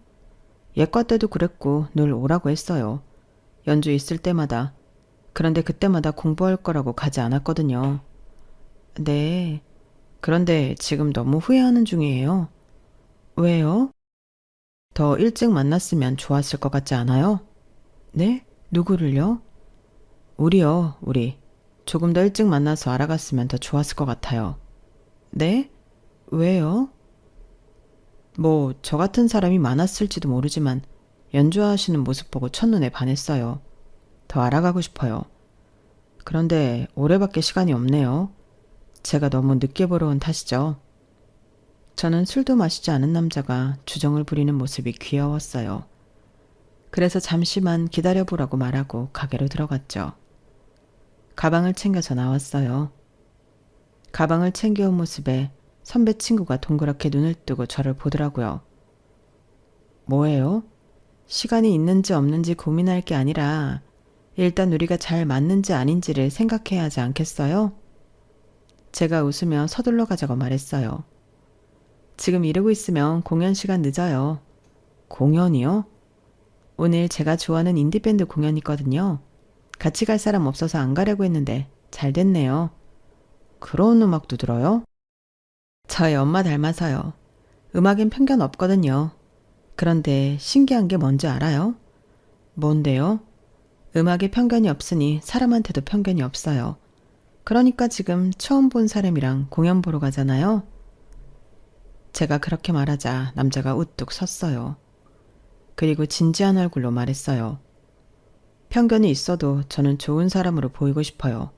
예과 때도 그랬고 늘 오라고 했어요. 연주 있을 때마다. 그런데 그때마다 공부할 거라고 가지 않았거든요. 네. 그런데 지금 너무 후회하는 중이에요. 왜요? 더 일찍 만났으면 좋았을 것 같지 않아요? 네? 누구를요? 우리요, 우리. 조금 더 일찍 만나서 알아갔으면 더 좋았을 것 같아요. 네? 왜요? 뭐, 저 같은 사람이 많았을지도 모르지만 연주하시는 모습 보고 첫눈에 반했어요. 더 알아가고 싶어요. 그런데 올해밖에 시간이 없네요. 제가 너무 늦게 보러 온 탓이죠. 저는 술도 마시지 않은 남자가 주정을 부리는 모습이 귀여웠어요. 그래서 잠시만 기다려보라고 말하고 가게로 들어갔죠. 가방을 챙겨서 나왔어요. 가방을 챙겨온 모습에 선배 친구가 동그랗게 눈을 뜨고 저를 보더라고요. 뭐예요? 시간이 있는지 없는지 고민할 게 아니라 일단 우리가 잘 맞는지 아닌지를 생각해야 하지 않겠어요? 제가 웃으며 서둘러 가자고 말했어요. 지금 이러고 있으면 공연 시간 늦어요. 공연이요? 오늘 제가 좋아하는 인디밴드 공연 있거든요. 같이 갈 사람 없어서 안 가려고 했는데 잘 됐네요. 그런 음악도 들어요? 저희 엄마 닮아서요. 음악엔 편견 없거든요. 그런데 신기한 게 뭔지 알아요? 뭔데요? 음악에 편견이 없으니 사람한테도 편견이 없어요. 그러니까 지금 처음 본 사람이랑 공연 보러 가잖아요. 제가 그렇게 말하자 남자가 우뚝 섰어요. 그리고 진지한 얼굴로 말했어요. 편견이 있어도 저는 좋은 사람으로 보이고 싶어요.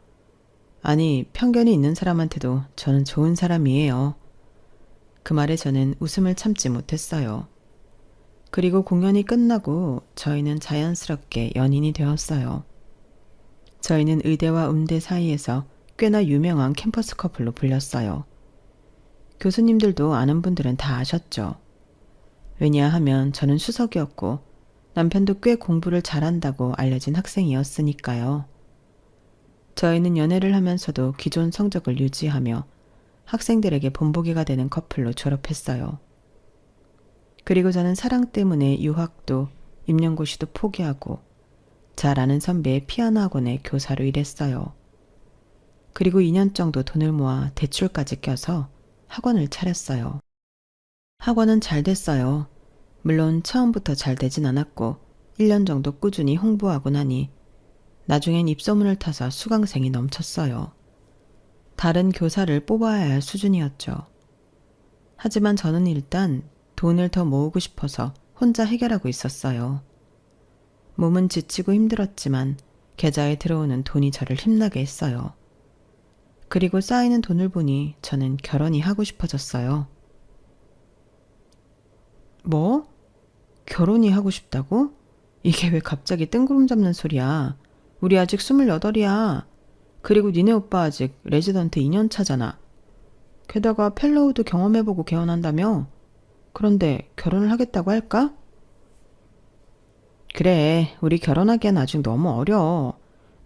아니, 편견이 있는 사람한테도 저는 좋은 사람이에요. 그 말에 저는 웃음을 참지 못했어요. 그리고 공연이 끝나고 저희는 자연스럽게 연인이 되었어요. 저희는 의대와 음대 사이에서 꽤나 유명한 캠퍼스 커플로 불렸어요. 교수님들도 아는 분들은 다 아셨죠. 왜냐하면 저는 수석이었고 남편도 꽤 공부를 잘한다고 알려진 학생이었으니까요. 저희는 연애를 하면서도 기존 성적을 유지하며 학생들에게 본보기가 되는 커플로 졸업했어요. 그리고 저는 사랑 때문에 유학도 임용고시도 포기하고 잘 아는 선배의 피아노 학원에 교사로 일했어요. 그리고 2년 정도 돈을 모아 대출까지 껴서 학원을 차렸어요. 학원은 잘 됐어요. 물론 처음부터 잘 되진 않았고 1년 정도 꾸준히 홍보하고 나니 나중엔 입소문을 타서 수강생이 넘쳤어요. 다른 교사를 뽑아야 할 수준이었죠. 하지만 저는 일단 돈을 더 모으고 싶어서 혼자 해결하고 있었어요. 몸은 지치고 힘들었지만 계좌에 들어오는 돈이 저를 힘나게 했어요. 그리고 쌓이는 돈을 보니 저는 결혼이 하고 싶어졌어요. 뭐? 결혼이 하고 싶다고? 이게 왜 갑자기 뜬구름 잡는 소리야? 우리 아직 28이야. 그리고 니네 오빠 아직 레지던트 2년 차잖아. 게다가 펠로우도 경험해보고 개원한다며? 그런데 결혼을 하겠다고 할까? 그래, 우리 결혼하기엔 아직 너무 어려.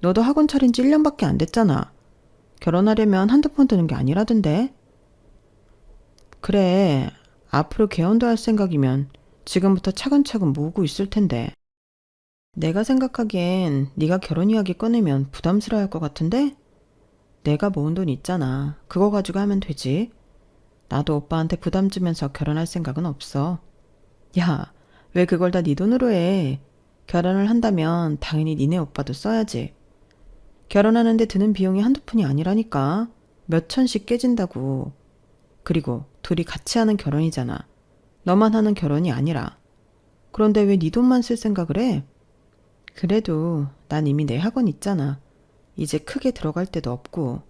너도 학원 차린 지 1년밖에 안 됐잖아. 결혼하려면 한두 푼 드는 게 아니라던데. 그래, 앞으로 개원도 할 생각이면 지금부터 차근차근 모으고 있을 텐데. 내가 생각하기엔 네가 결혼 이야기 꺼내면 부담스러워할 것 같은데? 내가 모은 돈 있잖아. 그거 가지고 하면 되지. 나도 오빠한테 부담 주면서 결혼할 생각은 없어. 야, 왜 그걸 다 네 돈으로 해? 결혼을 한다면 당연히 니네 오빠도 써야지. 결혼하는데 드는 비용이 한두 푼이 아니라니까. 몇 천씩 깨진다고. 그리고 둘이 같이 하는 결혼이잖아. 너만 하는 결혼이 아니라. 그런데 왜 네 돈만 쓸 생각을 해? 그래도 난 이미 내 학원 있잖아. 이제 크게 들어갈 데도 없고.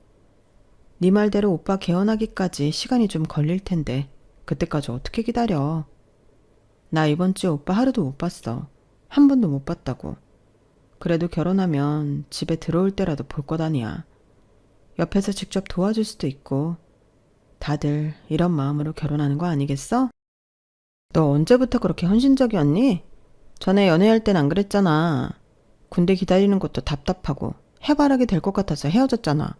네 말대로 오빠 개원하기까지 시간이 좀 걸릴 텐데 그때까지 어떻게 기다려. 나 이번 주에 오빠 하루도 못 봤어. 한 번도 못 봤다고. 그래도 결혼하면 집에 들어올 때라도 볼 것 아니야. 옆에서 직접 도와줄 수도 있고. 다들 이런 마음으로 결혼하는 거 아니겠어? 너 언제부터 그렇게 헌신적이었니? 전에 연애할 땐 안 그랬잖아. 군대 기다리는 것도 답답하고 해바라기 될 것 같아서 헤어졌잖아.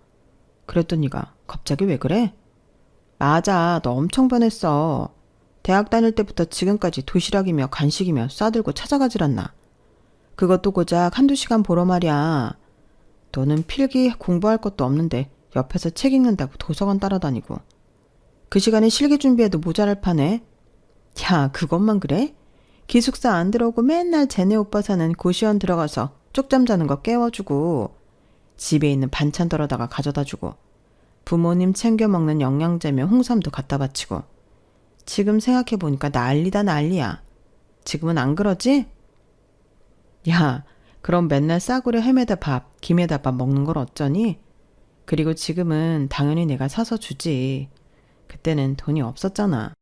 그랬던 네가 갑자기 왜 그래? 맞아, 너 엄청 변했어. 대학 다닐 때부터 지금까지 도시락이며 간식이며 싸들고 찾아가질 않나. 그것도 고작 한두 시간 보러 말이야. 너는 필기 공부할 것도 없는데 옆에서 책 읽는다고 도서관 따라다니고. 그 시간에 실기 준비해도 모자랄 판에. 야, 그것만 그래? 기숙사 안 들어오고 맨날 쟤네 오빠 사는 고시원 들어가서 쪽잠 자는 거 깨워주고, 집에 있는 반찬 덜어다가 가져다주고, 부모님 챙겨 먹는 영양제며 홍삼도 갖다 바치고. 지금 생각해보니까 난리다 난리야. 지금은 안 그러지? 야, 그럼 맨날 싸구려 햄에다 밥, 김에다 밥 먹는 걸 어쩌니? 그리고 지금은 당연히 내가 사서 주지. 그때는 돈이 없었잖아.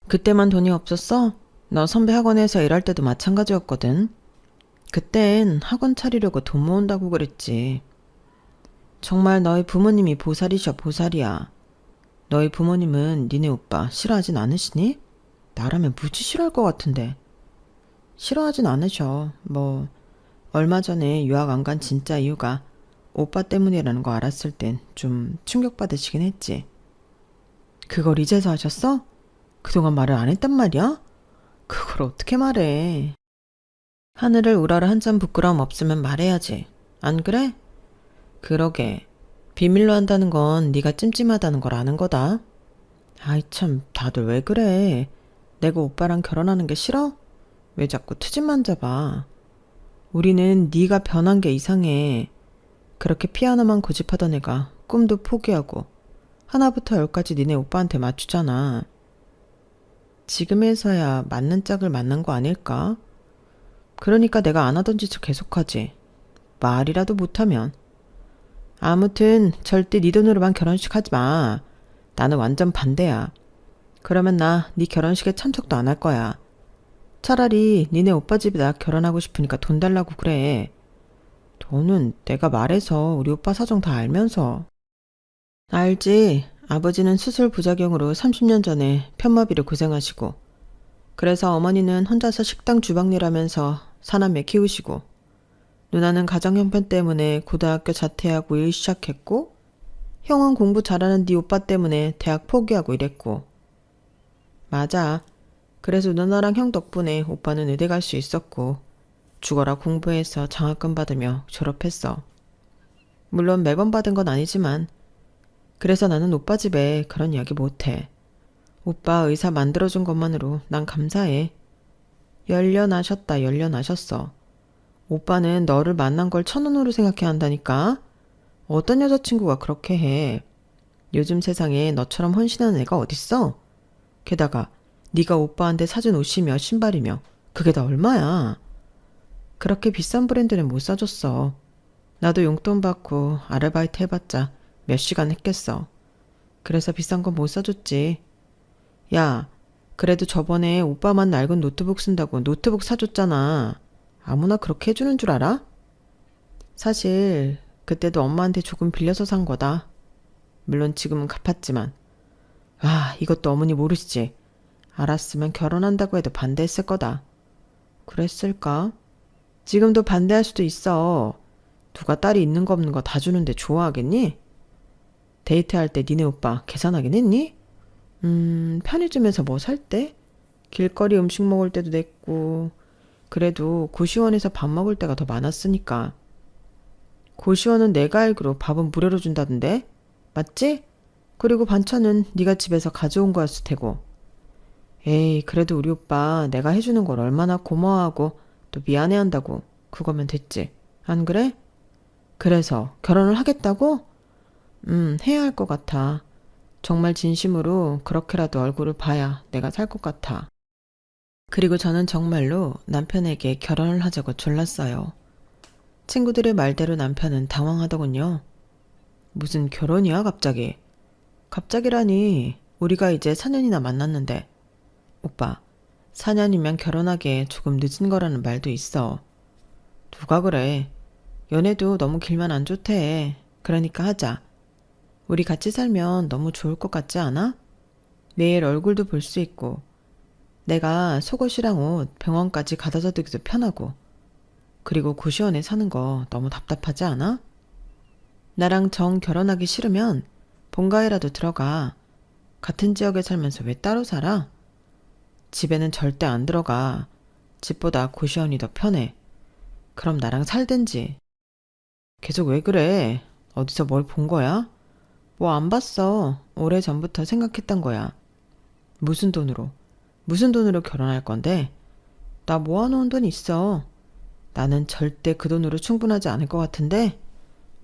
그때만 돈이 없었어? 너 선배 학원에서 일할 때도 마찬가지였거든. 그땐 학원 차리려고 돈 모은다고 그랬지. 정말 너희 부모님이 보살이셔, 보살이야. 너희 부모님은 니네 오빠 싫어하진 않으시니? 나라면 무지 싫어할 것 같은데. 싫어하진 않으셔. 뭐 얼마 전에 유학 안 간 진짜 이유가 오빠 때문이라는 거 알았을 땐 좀 충격받으시긴 했지. 그걸 이제서 하셨어? 그동안 말을 안 했단 말이야? 그걸 어떻게 말해. 하늘을 우러러 한 점 부끄러움 없으면 말해야지. 안 그래? 그러게. 비밀로 한다는 건 네가 찜찜하다는 걸 아는 거다. 아이 참, 다들 왜 그래. 내가 오빠랑 결혼하는 게 싫어? 왜 자꾸 트집만 잡아. 우리는 네가 변한 게 이상해. 그렇게 피아노만 고집하던 애가 꿈도 포기하고 하나부터 열까지 니네 오빠한테 맞추잖아. 지금에서야 맞는 짝을 만난 거 아닐까? 그러니까 내가 안 하던 짓을 계속하지. 말이라도 못하면. 아무튼 절대 네 돈으로만 결혼식 하지 마. 나는 완전 반대야. 그러면 나 네 결혼식에 참석도 안 할 거야. 차라리 니네 오빠 집에다 결혼하고 싶으니까 돈 달라고 그래. 돈은 내가 말해서 우리 오빠 사정 다 알면서. 알지. 아버지는 수술 부작용으로 30년 전에 편마비로 고생하시고, 그래서 어머니는 혼자서 식당 주방일 하면서 사남매 키우시고, 누나는 가정 형편 때문에 고등학교 자퇴하고 일 시작했고, 형은 공부 잘하는 네 오빠 때문에 대학 포기하고 이랬고. 맞아. 그래서 누나랑 형 덕분에 오빠는 의대 갈 수 있었고, 죽어라 공부해서 장학금 받으며 졸업했어. 물론 매번 받은 건 아니지만. 그래서 나는 오빠 집에 그런 이야기 못해. 오빠 의사 만들어준 것만으로 난 감사해. 열려나셨다, 열려나셨어. 오빠는 너를 만난 걸 천운으로 생각해야 한다니까? 어떤 여자친구가 그렇게 해? 요즘 세상에 너처럼 헌신하는 애가 어딨어? 게다가 네가 오빠한테 사준 옷이며 신발이며 그게 다 얼마야? 그렇게 비싼 브랜드는 못 사줬어. 나도 용돈 받고 아르바이트 해봤자 몇 시간 했겠어. 그래서 비싼 건 못 사줬지. 야, 그래도 저번에 오빠만 낡은 노트북 쓴다고 노트북 사줬잖아. 아무나 그렇게 해주는 줄 알아? 사실 그때도 엄마한테 조금 빌려서 산 거다. 물론 지금은 갚았지만. 아, 이것도 어머니 모르시지? 알았으면 결혼한다고 해도 반대했을 거다. 그랬을까? 지금도 반대할 수도 있어. 누가 딸이 있는 거 없는 거 다 주는데 좋아하겠니? 데이트할 때 니네 오빠 계산하긴 했니? 편의점에서 뭐 살 때? 길거리 음식 먹을 때도 냈고, 그래도 고시원에서 밥 먹을 때가 더 많았으니까. 고시원은 내가 알기로 밥은 무료로 준다던데? 맞지? 그리고 반찬은 네가 집에서 가져온 거였을 테고. 에이, 그래도 우리 오빠 내가 해주는 걸 얼마나 고마워하고 또 미안해한다고. 그거면 됐지. 안 그래? 그래서 결혼을 하겠다고? 해야 할 것 같아. 정말 진심으로 그렇게라도 얼굴을 봐야 내가 살 것 같아. 그리고 저는 정말로 남편에게 결혼을 하자고 졸랐어요. 친구들의 말대로 남편은 당황하더군요. 무슨 결혼이야, 갑자기? 갑자기라니, 우리가 이제 4년이나 만났는데. 오빠, 4년이면 결혼하기에 조금 늦은 거라는 말도 있어. 누가 그래? 연애도 너무 길면 안 좋대. 그러니까 하자. 우리 같이 살면 너무 좋을 것 같지 않아? 매일 얼굴도 볼 수 있고, 내가 속옷이랑 옷 병원까지 가져다 주기도 편하고, 그리고 고시원에 사는 거 너무 답답하지 않아? 나랑 정 결혼하기 싫으면 본가에라도 들어가. 같은 지역에 살면서 왜 따로 살아? 집에는 절대 안 들어가. 집보다 고시원이 더 편해. 그럼 나랑 살든지. 계속 왜 그래? 어디서 뭘 본 거야? 뭐 안 봤어. 오래전부터 생각했던 거야. 무슨 돈으로? 무슨 돈으로 결혼할 건데? 나 모아놓은 돈 있어. 나는 절대 그 돈으로 충분하지 않을 것 같은데?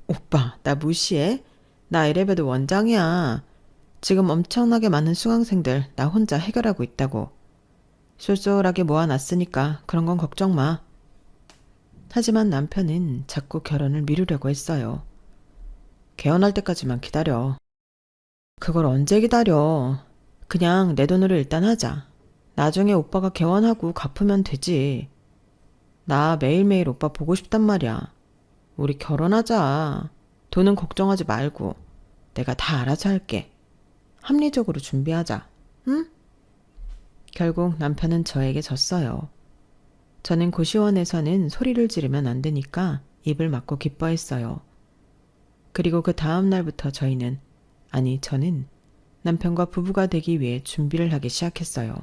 오빠, 나 무시해? 나 이래봬도 원장이야. 지금 엄청나게 많은 수강생들 나 혼자 해결하고 있다고. 쏠쏠하게 모아놨으니까 그런 건 걱정 마. 하지만 남편은 자꾸 결혼을 미루려고 했어요. 개헌할 때까지만 기다려. 그걸 언제 기다려. 그냥 내 돈으로 일단 하자. 나중에 오빠가 개원하고 갚으면 되지. 나 매일매일 오빠 보고 싶단 말이야. 우리 결혼하자. 돈은 걱정하지 말고 내가 다 알아서 할게. 합리적으로 준비하자. 응? 결국 남편은 저에게 졌어요. 저는 고시원에서는 소리를 지르면 안 되니까 입을 막고 기뻐했어요. 그리고 그 다음 날부터 저는 남편과 부부가 되기 위해 준비를 하기 시작했어요.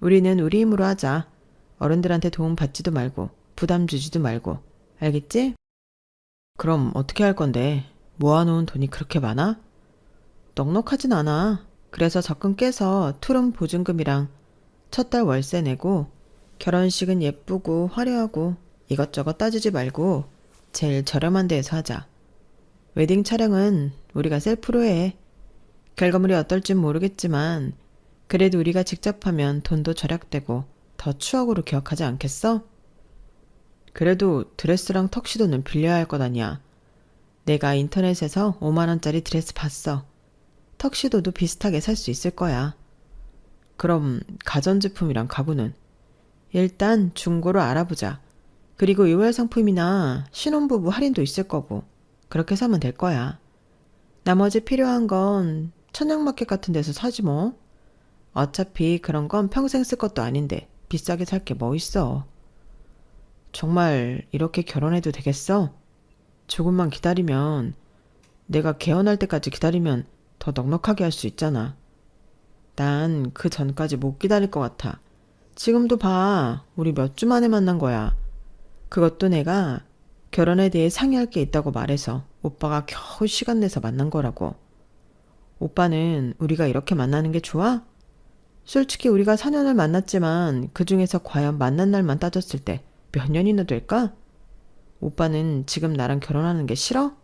우리는 우리 힘으로 하자. 어른들한테 도움 받지도 말고 부담 주지도 말고. 알겠지? 그럼 어떻게 할 건데? 모아놓은 돈이 그렇게 많아? 넉넉하진 않아. 그래서 적금 깨서 투룸 보증금이랑 첫 달 월세 내고 결혼식은 예쁘고 화려하고 이것저것 따지지 말고 제일 저렴한 데에서 하자. 웨딩 촬영은 우리가 셀프로 해. 결과물이 어떨진 모르겠지만 그래도 우리가 직접 하면 돈도 절약되고 더 추억으로 기억하지 않겠어? 그래도 드레스랑 턱시도는 빌려야 할 것 아니야. 내가 인터넷에서 5만 원짜리 드레스 봤어. 턱시도도 비슷하게 살 수 있을 거야. 그럼 가전제품이랑 가구는? 일단 중고로 알아보자. 그리고 6월 상품이나 신혼부부 할인도 있을 거고 그렇게 사면 될 거야. 나머지 필요한 건 천양마켓 같은 데서 사지 뭐. 어차피 그런 건 평생 쓸 것도 아닌데 비싸게 살 게 뭐 있어. 정말 이렇게 결혼해도 되겠어? 조금만 기다리면, 내가 개헌할 때까지 기다리면 더 넉넉하게 할 수 있잖아. 난 그 전까지 못 기다릴 것 같아. 지금도 봐. 우리 몇 주 만에 만난 거야. 그것도 내가 결혼에 대해 상의할 게 있다고 말해서 오빠가 겨우 시간 내서 만난 거라고. 오빠는 우리가 이렇게 만나는 게 좋아? 솔직히 우리가 4년을 만났지만 그 중에서 과연 만난 날만 따졌을 때 몇 년이나 될까? 오빠는 지금 나랑 결혼하는 게 싫어?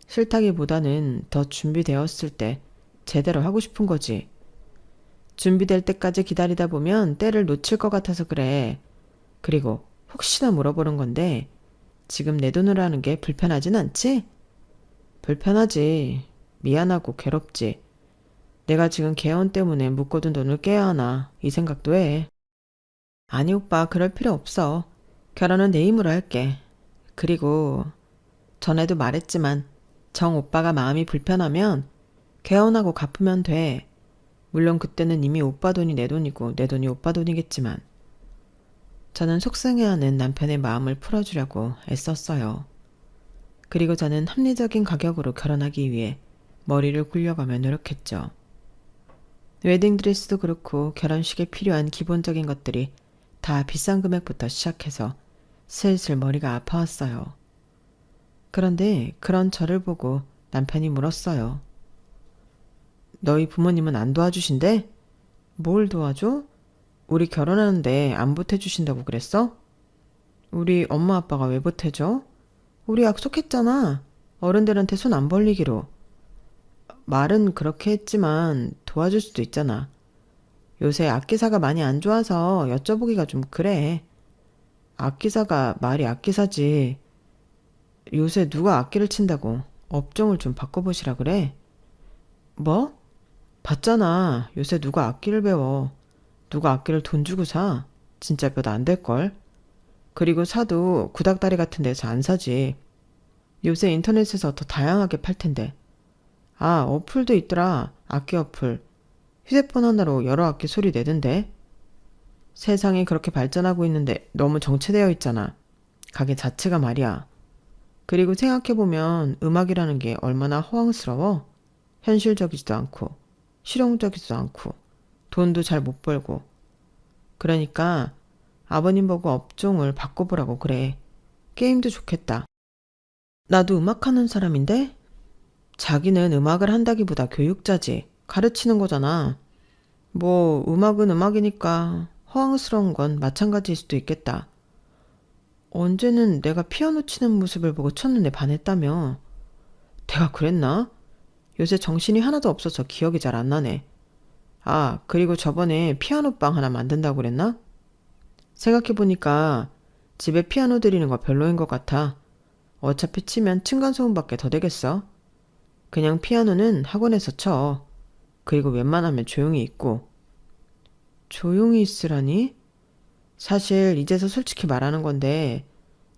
싫다기보다는 더 준비되었을 때 제대로 하고 싶은 거지. 준비될 때까지 기다리다 보면 때를 놓칠 것 같아서 그래. 그리고 혹시나 물어보는 건데 지금 내 돈으로 하는 게 불편하진 않지? 불편하지. 미안하고 괴롭지. 내가 지금 개원 때문에 묶어둔 돈을 깨야 하나 이 생각도 해. 아니 오빠 그럴 필요 없어. 결혼은 내 힘으로 할게. 그리고 전에도 말했지만 정 오빠가 마음이 불편하면 개원하고 갚으면 돼. 물론 그때는 이미 오빠 돈이 내 돈이고 내 돈이 오빠 돈이겠지만 저는 속상해하는 남편의 마음을 풀어주려고 애썼어요. 그리고 저는 합리적인 가격으로 결혼하기 위해 머리를 굴려가며 노력했죠. 웨딩드레스도 그렇고 결혼식에 필요한 기본적인 것들이 다 비싼 금액부터 시작해서 슬슬 머리가 아파왔어요. 그런데 그런 저를 보고 남편이 물었어요. 너희 부모님은 안 도와주신대? 뭘 도와줘? 우리 결혼하는데 안 보태주신다고 그랬어? 우리 엄마 아빠가 왜 보태줘? 우리 약속했잖아. 어른들한테 손 안 벌리기로. 말은 그렇게 했지만 도와줄 수도 있잖아. 요새 악기사가 많이 안 좋아서 여쭤보기가 좀 그래. 악기사가 말이 악기사지. 요새 누가 악기를 친다고 업종을 좀 바꿔보시라 그래. 뭐? 봤잖아. 요새 누가 악기를 배워. 누가 악기를 돈 주고 사. 진짜 몇 안 될걸. 그리고 사도 구닥다리 같은 데서 안 사지. 요새 인터넷에서 더 다양하게 팔 텐데. 아, 어플도 있더라. 악기 어플. 휴대폰 하나로 여러 악기 소리 내던데. 세상이 그렇게 발전하고 있는데 너무 정체되어 있잖아. 가게 자체가 말이야. 그리고 생각해보면 음악이라는 게 얼마나 허황스러워. 현실적이지도 않고 실용적이지도 않고 돈도 잘 못 벌고. 그러니까 아버님 보고 업종을 바꿔보라고 그래. 게임도 좋겠다. 나도 음악하는 사람인데? 자기는 음악을 한다기보다 교육자지. 가르치는 거잖아. 뭐 음악은 음악이니까 허황스러운 건 마찬가지일 수도 있겠다. 언제는 내가 피아노 치는 모습을 보고 첫눈에 반했다며. 내가 그랬나? 요새 정신이 하나도 없어서 기억이 잘 안 나네. 아, 그리고 저번에 피아노방 하나 만든다고 그랬나? 생각해보니까 집에 피아노 들이는 거 별로인 것 같아. 어차피 치면 층간소음밖에 더 되겠어. 그냥 피아노는 학원에서 쳐. 그리고 웬만하면 조용히 있고. 조용히 있으라니? 사실 이제서 솔직히 말하는 건데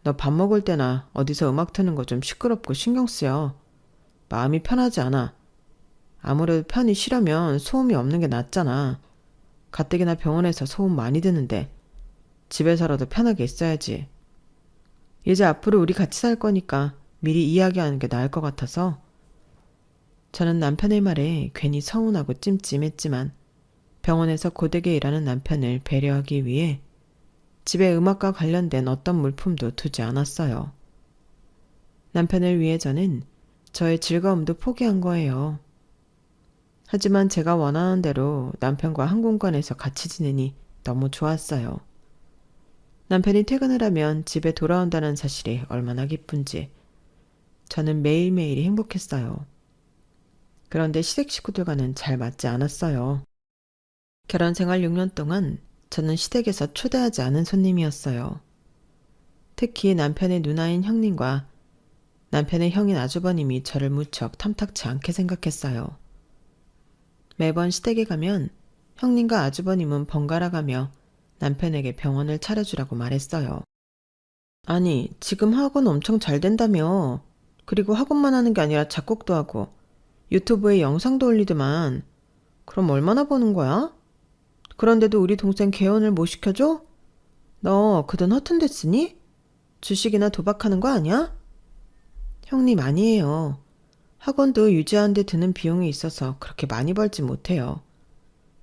너 밥 먹을 때나 어디서 음악 트는 거 좀 시끄럽고 신경 쓰여. 마음이 편하지 않아. 아무래도 편히 쉬려면 소음이 없는 게 낫잖아. 가뜩이나 병원에서 소음 많이 드는데 집에서라도 편하게 있어야지. 이제 앞으로 우리 같이 살 거니까 미리 이야기하는 게 나을 것 같아서. 저는 남편의 말에 괜히 서운하고 찜찜했지만 병원에서 고되게 일하는 남편을 배려하기 위해 집에 음악과 관련된 어떤 물품도 두지 않았어요. 남편을 위해 저는 저의 즐거움도 포기한 거예요. 하지만 제가 원하는 대로 남편과 한 공간에서 같이 지내니 너무 좋았어요. 남편이 퇴근을 하면 집에 돌아온다는 사실이 얼마나 기쁜지 저는 매일매일이 행복했어요. 그런데 시댁 식구들과는 잘 맞지 않았어요. 결혼 생활 6년 동안 저는 시댁에서 초대하지 않은 손님이었어요. 특히 남편의 누나인 형님과 남편의 형인 아주버님이 저를 무척 탐탁치 않게 생각했어요. 매번 시댁에 가면 형님과 아주버님은 번갈아 가며 남편에게 병원을 차려주라고 말했어요. 아니, 지금 학원 엄청 잘 된다며. 그리고 학원만 하는 게 아니라 작곡도 하고 유튜브에 영상도 올리더만. 그럼 얼마나 버는 거야? 그런데도 우리 동생 개혼을 못 시켜줘? 너 그 돈 허튼 데 쓰니? 주식이나 도박하는 거 아니야? 형님 아니에요. 학원도 유지하는 데 드는 비용이 있어서 그렇게 많이 벌지 못해요.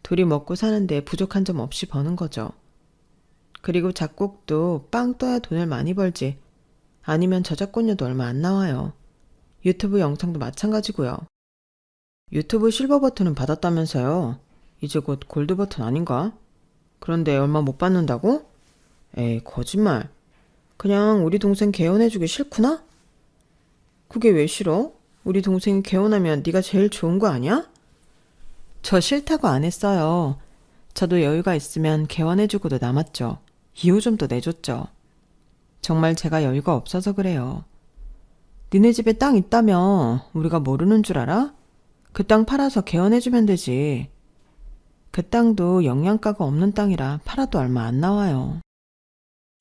둘이 먹고 사는데 부족한 점 없이 버는 거죠. 그리고 작곡도 빵 떠야 돈을 많이 벌지. 아니면 저작권료도 얼마 안 나와요. 유튜브 영상도 마찬가지고요. 유튜브 실버 버튼은 받았다면서요. 이제 곧 골드버튼 아닌가? 그런데 얼마 못 받는다고? 에이, 거짓말. 그냥 우리 동생 개원해주기 싫구나? 그게 왜 싫어? 우리 동생이 개원하면 네가 제일 좋은 거 아니야? 저 싫다고 안 했어요. 저도 여유가 있으면 개원해주고도 남았죠. 이호 좀 더 내줬죠. 정말 제가 여유가 없어서 그래요. 니네 집에 땅 있다며 우리가 모르는 줄 알아? 그 땅 팔아서 개원해주면 되지. 그 땅도 영양가가 없는 땅이라 팔아도 얼마 안 나와요.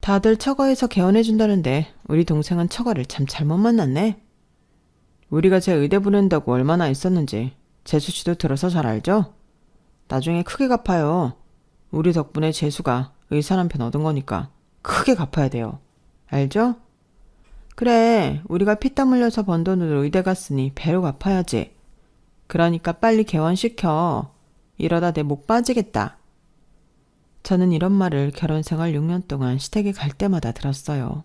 다들 처가에서 개원해준다는데 우리 동생은 처가를 참 잘못 만났네. 우리가 제 의대 보낸다고 얼마나 있었는지 재수씨도 들어서 잘 알죠? 나중에 크게 갚아요. 우리 덕분에 재수가 의사 남편 얻은 거니까 크게 갚아야 돼요. 알죠? 그래, 우리가 피땀 흘려서 번 돈으로 의대 갔으니 배로 갚아야지. 그러니까 빨리 개원시켜. 이러다 내 목 빠지겠다. 저는 이런 말을 결혼 생활 6년 동안 시댁에 갈 때마다 들었어요.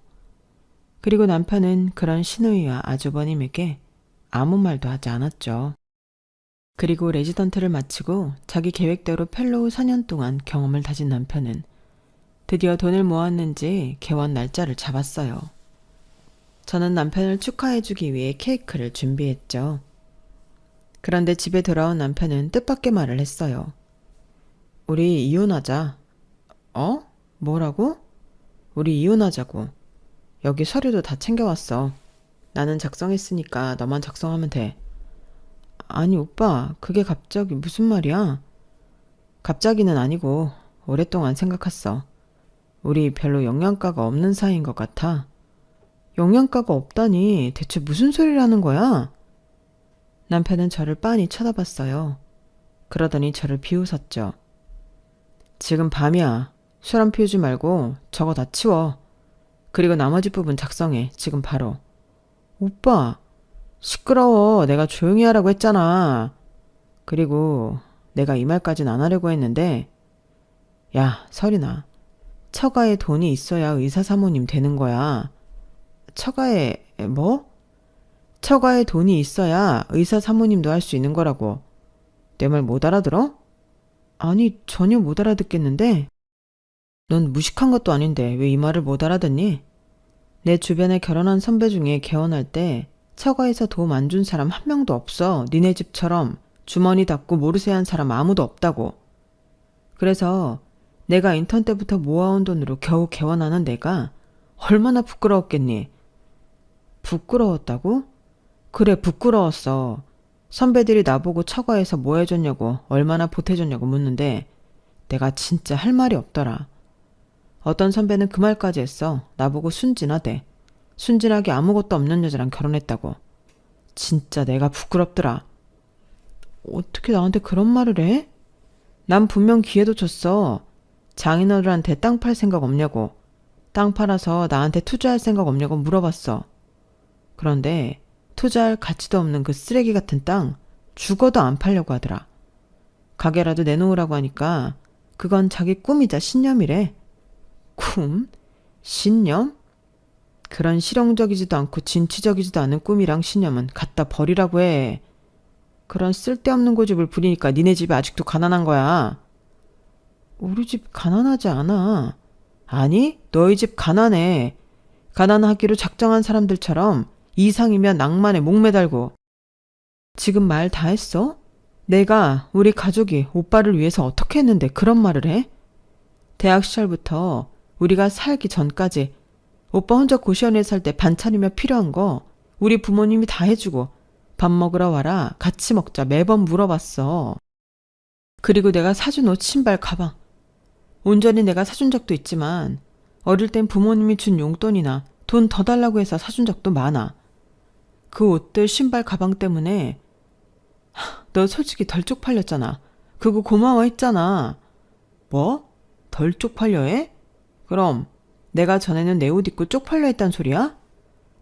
그리고 남편은 그런 시누이와 아주버님에게 아무 말도 하지 않았죠. 그리고 레지던트를 마치고 자기 계획대로 펠로우 4년 동안 경험을 다진 남편은 드디어 돈을 모았는지 개원 날짜를 잡았어요. 저는 남편을 축하해주기 위해 케이크를 준비했죠. 그런데 집에 돌아온 남편은 뜻밖의 말을 했어요. 우리 이혼하자. 어? 뭐라고? 우리 이혼하자고. 여기 서류도 다 챙겨왔어. 나는 작성했으니까 너만 작성하면 돼. 아니 오빠, 그게 갑자기 무슨 말이야? 갑자기는 아니고 오랫동안 생각했어. 우리 별로 영양가가 없는 사이인 것 같아. 영양가가 없다니 대체 무슨 소리라는 거야? 남편은 저를 빤히 쳐다봤어요. 그러더니 저를 비웃었죠. 지금 밤이야. 술 안 피우지 말고 저거 다 치워. 그리고 나머지 부분 작성해. 지금 바로. 오빠, 시끄러워. 내가 조용히 하라고 했잖아. 그리고 내가 이 말까진 안 하려고 했는데 야, 설이나. 처가에 돈이 있어야 의사 사모님 되는 거야. 처가에 뭐? 처가에 돈이 있어야 의사 사모님도 할 수 있는 거라고. 내 말 못 알아들어? 아니, 전혀 못 알아듣겠는데? 넌 무식한 것도 아닌데 왜 이 말을 못 알아듣니? 내 주변에 결혼한 선배 중에 개원할 때 처가에서 도움 안 준 사람 한 명도 없어. 니네 집처럼 주머니 닫고 모르쇠한 사람 아무도 없다고. 그래서 내가 인턴 때부터 모아온 돈으로 겨우 개원하는 내가 얼마나 부끄러웠겠니? 부끄러웠다고? 그래, 부끄러웠어. 선배들이 나보고 처가에서 뭐 해줬냐고, 얼마나 보태줬냐고 묻는데 내가 진짜 할 말이 없더라. 어떤 선배는 그 말까지 했어. 나보고 순진하대. 순진하게 아무것도 없는 여자랑 결혼했다고. 진짜 내가 부끄럽더라. 어떻게 나한테 그런 말을 해? 난 분명 기회도 줬어. 장인어른한테 땅 팔 생각 없냐고. 땅 팔아서 나한테 투자할 생각 없냐고 물어봤어. 그런데 투자할 가치도 없는 그 쓰레기 같은 땅 죽어도 안 팔려고 하더라. 가게라도 내놓으라고 하니까 그건 자기 꿈이자 신념이래. 꿈? 신념? 그런 실용적이지도 않고 진취적이지도 않은 꿈이랑 신념은 갖다 버리라고 해. 그런 쓸데없는 고집을 부리니까 니네 집이 아직도 가난한 거야. 우리 집 가난하지 않아. 아니, 너희 집 가난해. 가난하기로 작정한 사람들처럼 이상이면 낭만에 목매달고. 지금 말 다 했어? 내가, 우리 가족이 오빠를 위해서 어떻게 했는데 그런 말을 해? 대학 시절부터 우리가 살기 전까지 오빠 혼자 고시원에 살 때 반찬이며 필요한 거 우리 부모님이 다 해주고 밥 먹으러 와라, 같이 먹자 매번 물어봤어. 그리고 내가 사준 옷, 신발, 가방. 온전히 내가 사준 적도 있지만 어릴 땐 부모님이 준 용돈이나 돈 더 달라고 해서 사준 적도 많아. 그 옷들, 신발, 가방 때문에 너 솔직히 덜 쪽팔렸잖아. 그거 고마워했잖아. 뭐? 덜 쪽팔려 해? 그럼 내가 전에는 내 옷 입고 쪽팔려 했단 소리야?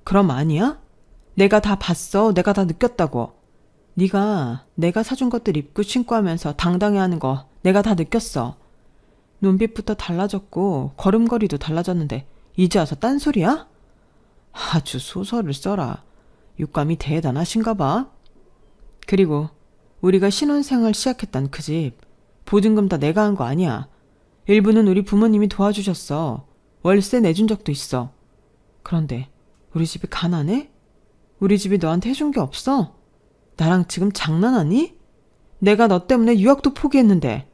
그럼 아니야? 내가 다 봤어. 내가 다 느꼈다고. 네가 내가 사준 것들 입고 신고 하면서 당당해하는 거 내가 다 느꼈어. 눈빛부터 달라졌고 걸음걸이도 달라졌는데 이제 와서 딴소리야? 아주 소설을 써라. 육감이 대단하신가 봐. 그리고 우리가 신혼생활 시작했던 그 집, 보증금 다 내가 한 거 아니야. 일부는 우리 부모님이 도와주셨어. 월세 내준 적도 있어. 그런데 우리 집이 가난해? 우리 집이 너한테 해준 게 없어? 나랑 지금 장난하니? 내가 너 때문에 유학도 포기했는데.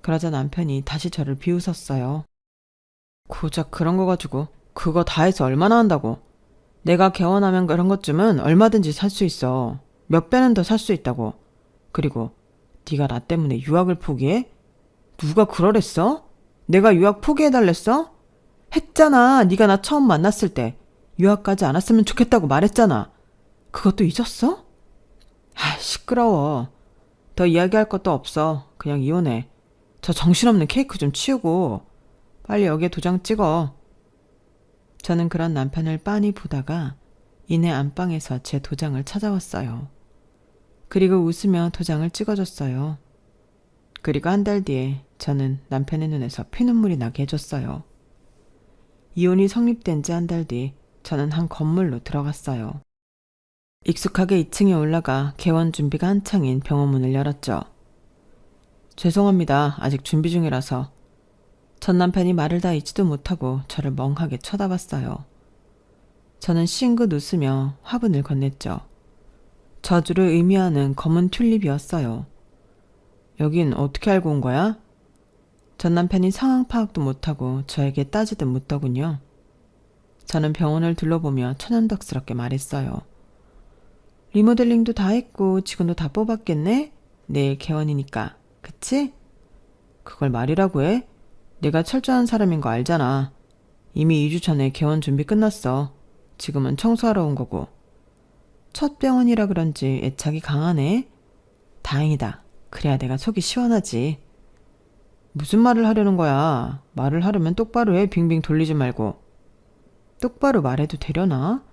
그러자 남편이 다시 저를 비웃었어요. 고작 그런 거 가지고 그거 다 해서 얼마나 한다고. 내가 개원하면 그런 것쯤은 얼마든지 살 수 있어. 몇 배는 더 살 수 있다고. 그리고 네가 나 때문에 유학을 포기해? 누가 그러랬어? 내가 유학 포기해달랬어? 했잖아. 네가 나 처음 만났을 때 유학까지 안 왔으면 좋겠다고 말했잖아. 그것도 잊었어? 아, 시끄러워. 더 이야기할 것도 없어. 그냥 이혼해. 저 정신없는 케이크 좀 치우고 빨리 여기에 도장 찍어. 저는 그런 남편을 빤히 보다가 이내 안방에서 제 도장을 찾아왔어요. 그리고 웃으며 도장을 찍어줬어요. 그리고 한 달 뒤에 저는 남편의 눈에서 피눈물이 나게 해줬어요. 이혼이 성립된 지 한 달 뒤 저는 한 건물로 들어갔어요. 익숙하게 2층에 올라가 개원 준비가 한창인 병원 문을 열었죠. 죄송합니다. 아직 준비 중이라서. 전 남편이 말을 다 잊지도 못하고 저를 멍하게 쳐다봤어요. 저는 싱긋 웃으며 화분을 건넸죠. 저주를 의미하는 검은 튤립이었어요. 여긴 어떻게 알고 온 거야? 전 남편이 상황 파악도 못하고 저에게 따지듯 묻더군요. 저는 병원을 둘러보며 천연덕스럽게 말했어요. 리모델링도 다 했고 직원도 다 뽑았겠네? 내일 개원이니까. 그치? 그걸 말이라고 해? 내가 철저한 사람인 거 알잖아. 이미 2주 전에 개원 준비 끝났어. 지금은 청소하러 온 거고. 첫 병원이라 그런지 애착이 강하네. 다행이다. 그래야 내가 속이 시원하지. 무슨 말을 하려는 거야? 말을 하려면 똑바로 해. 빙빙 돌리지 말고. 똑바로 말해도 되려나?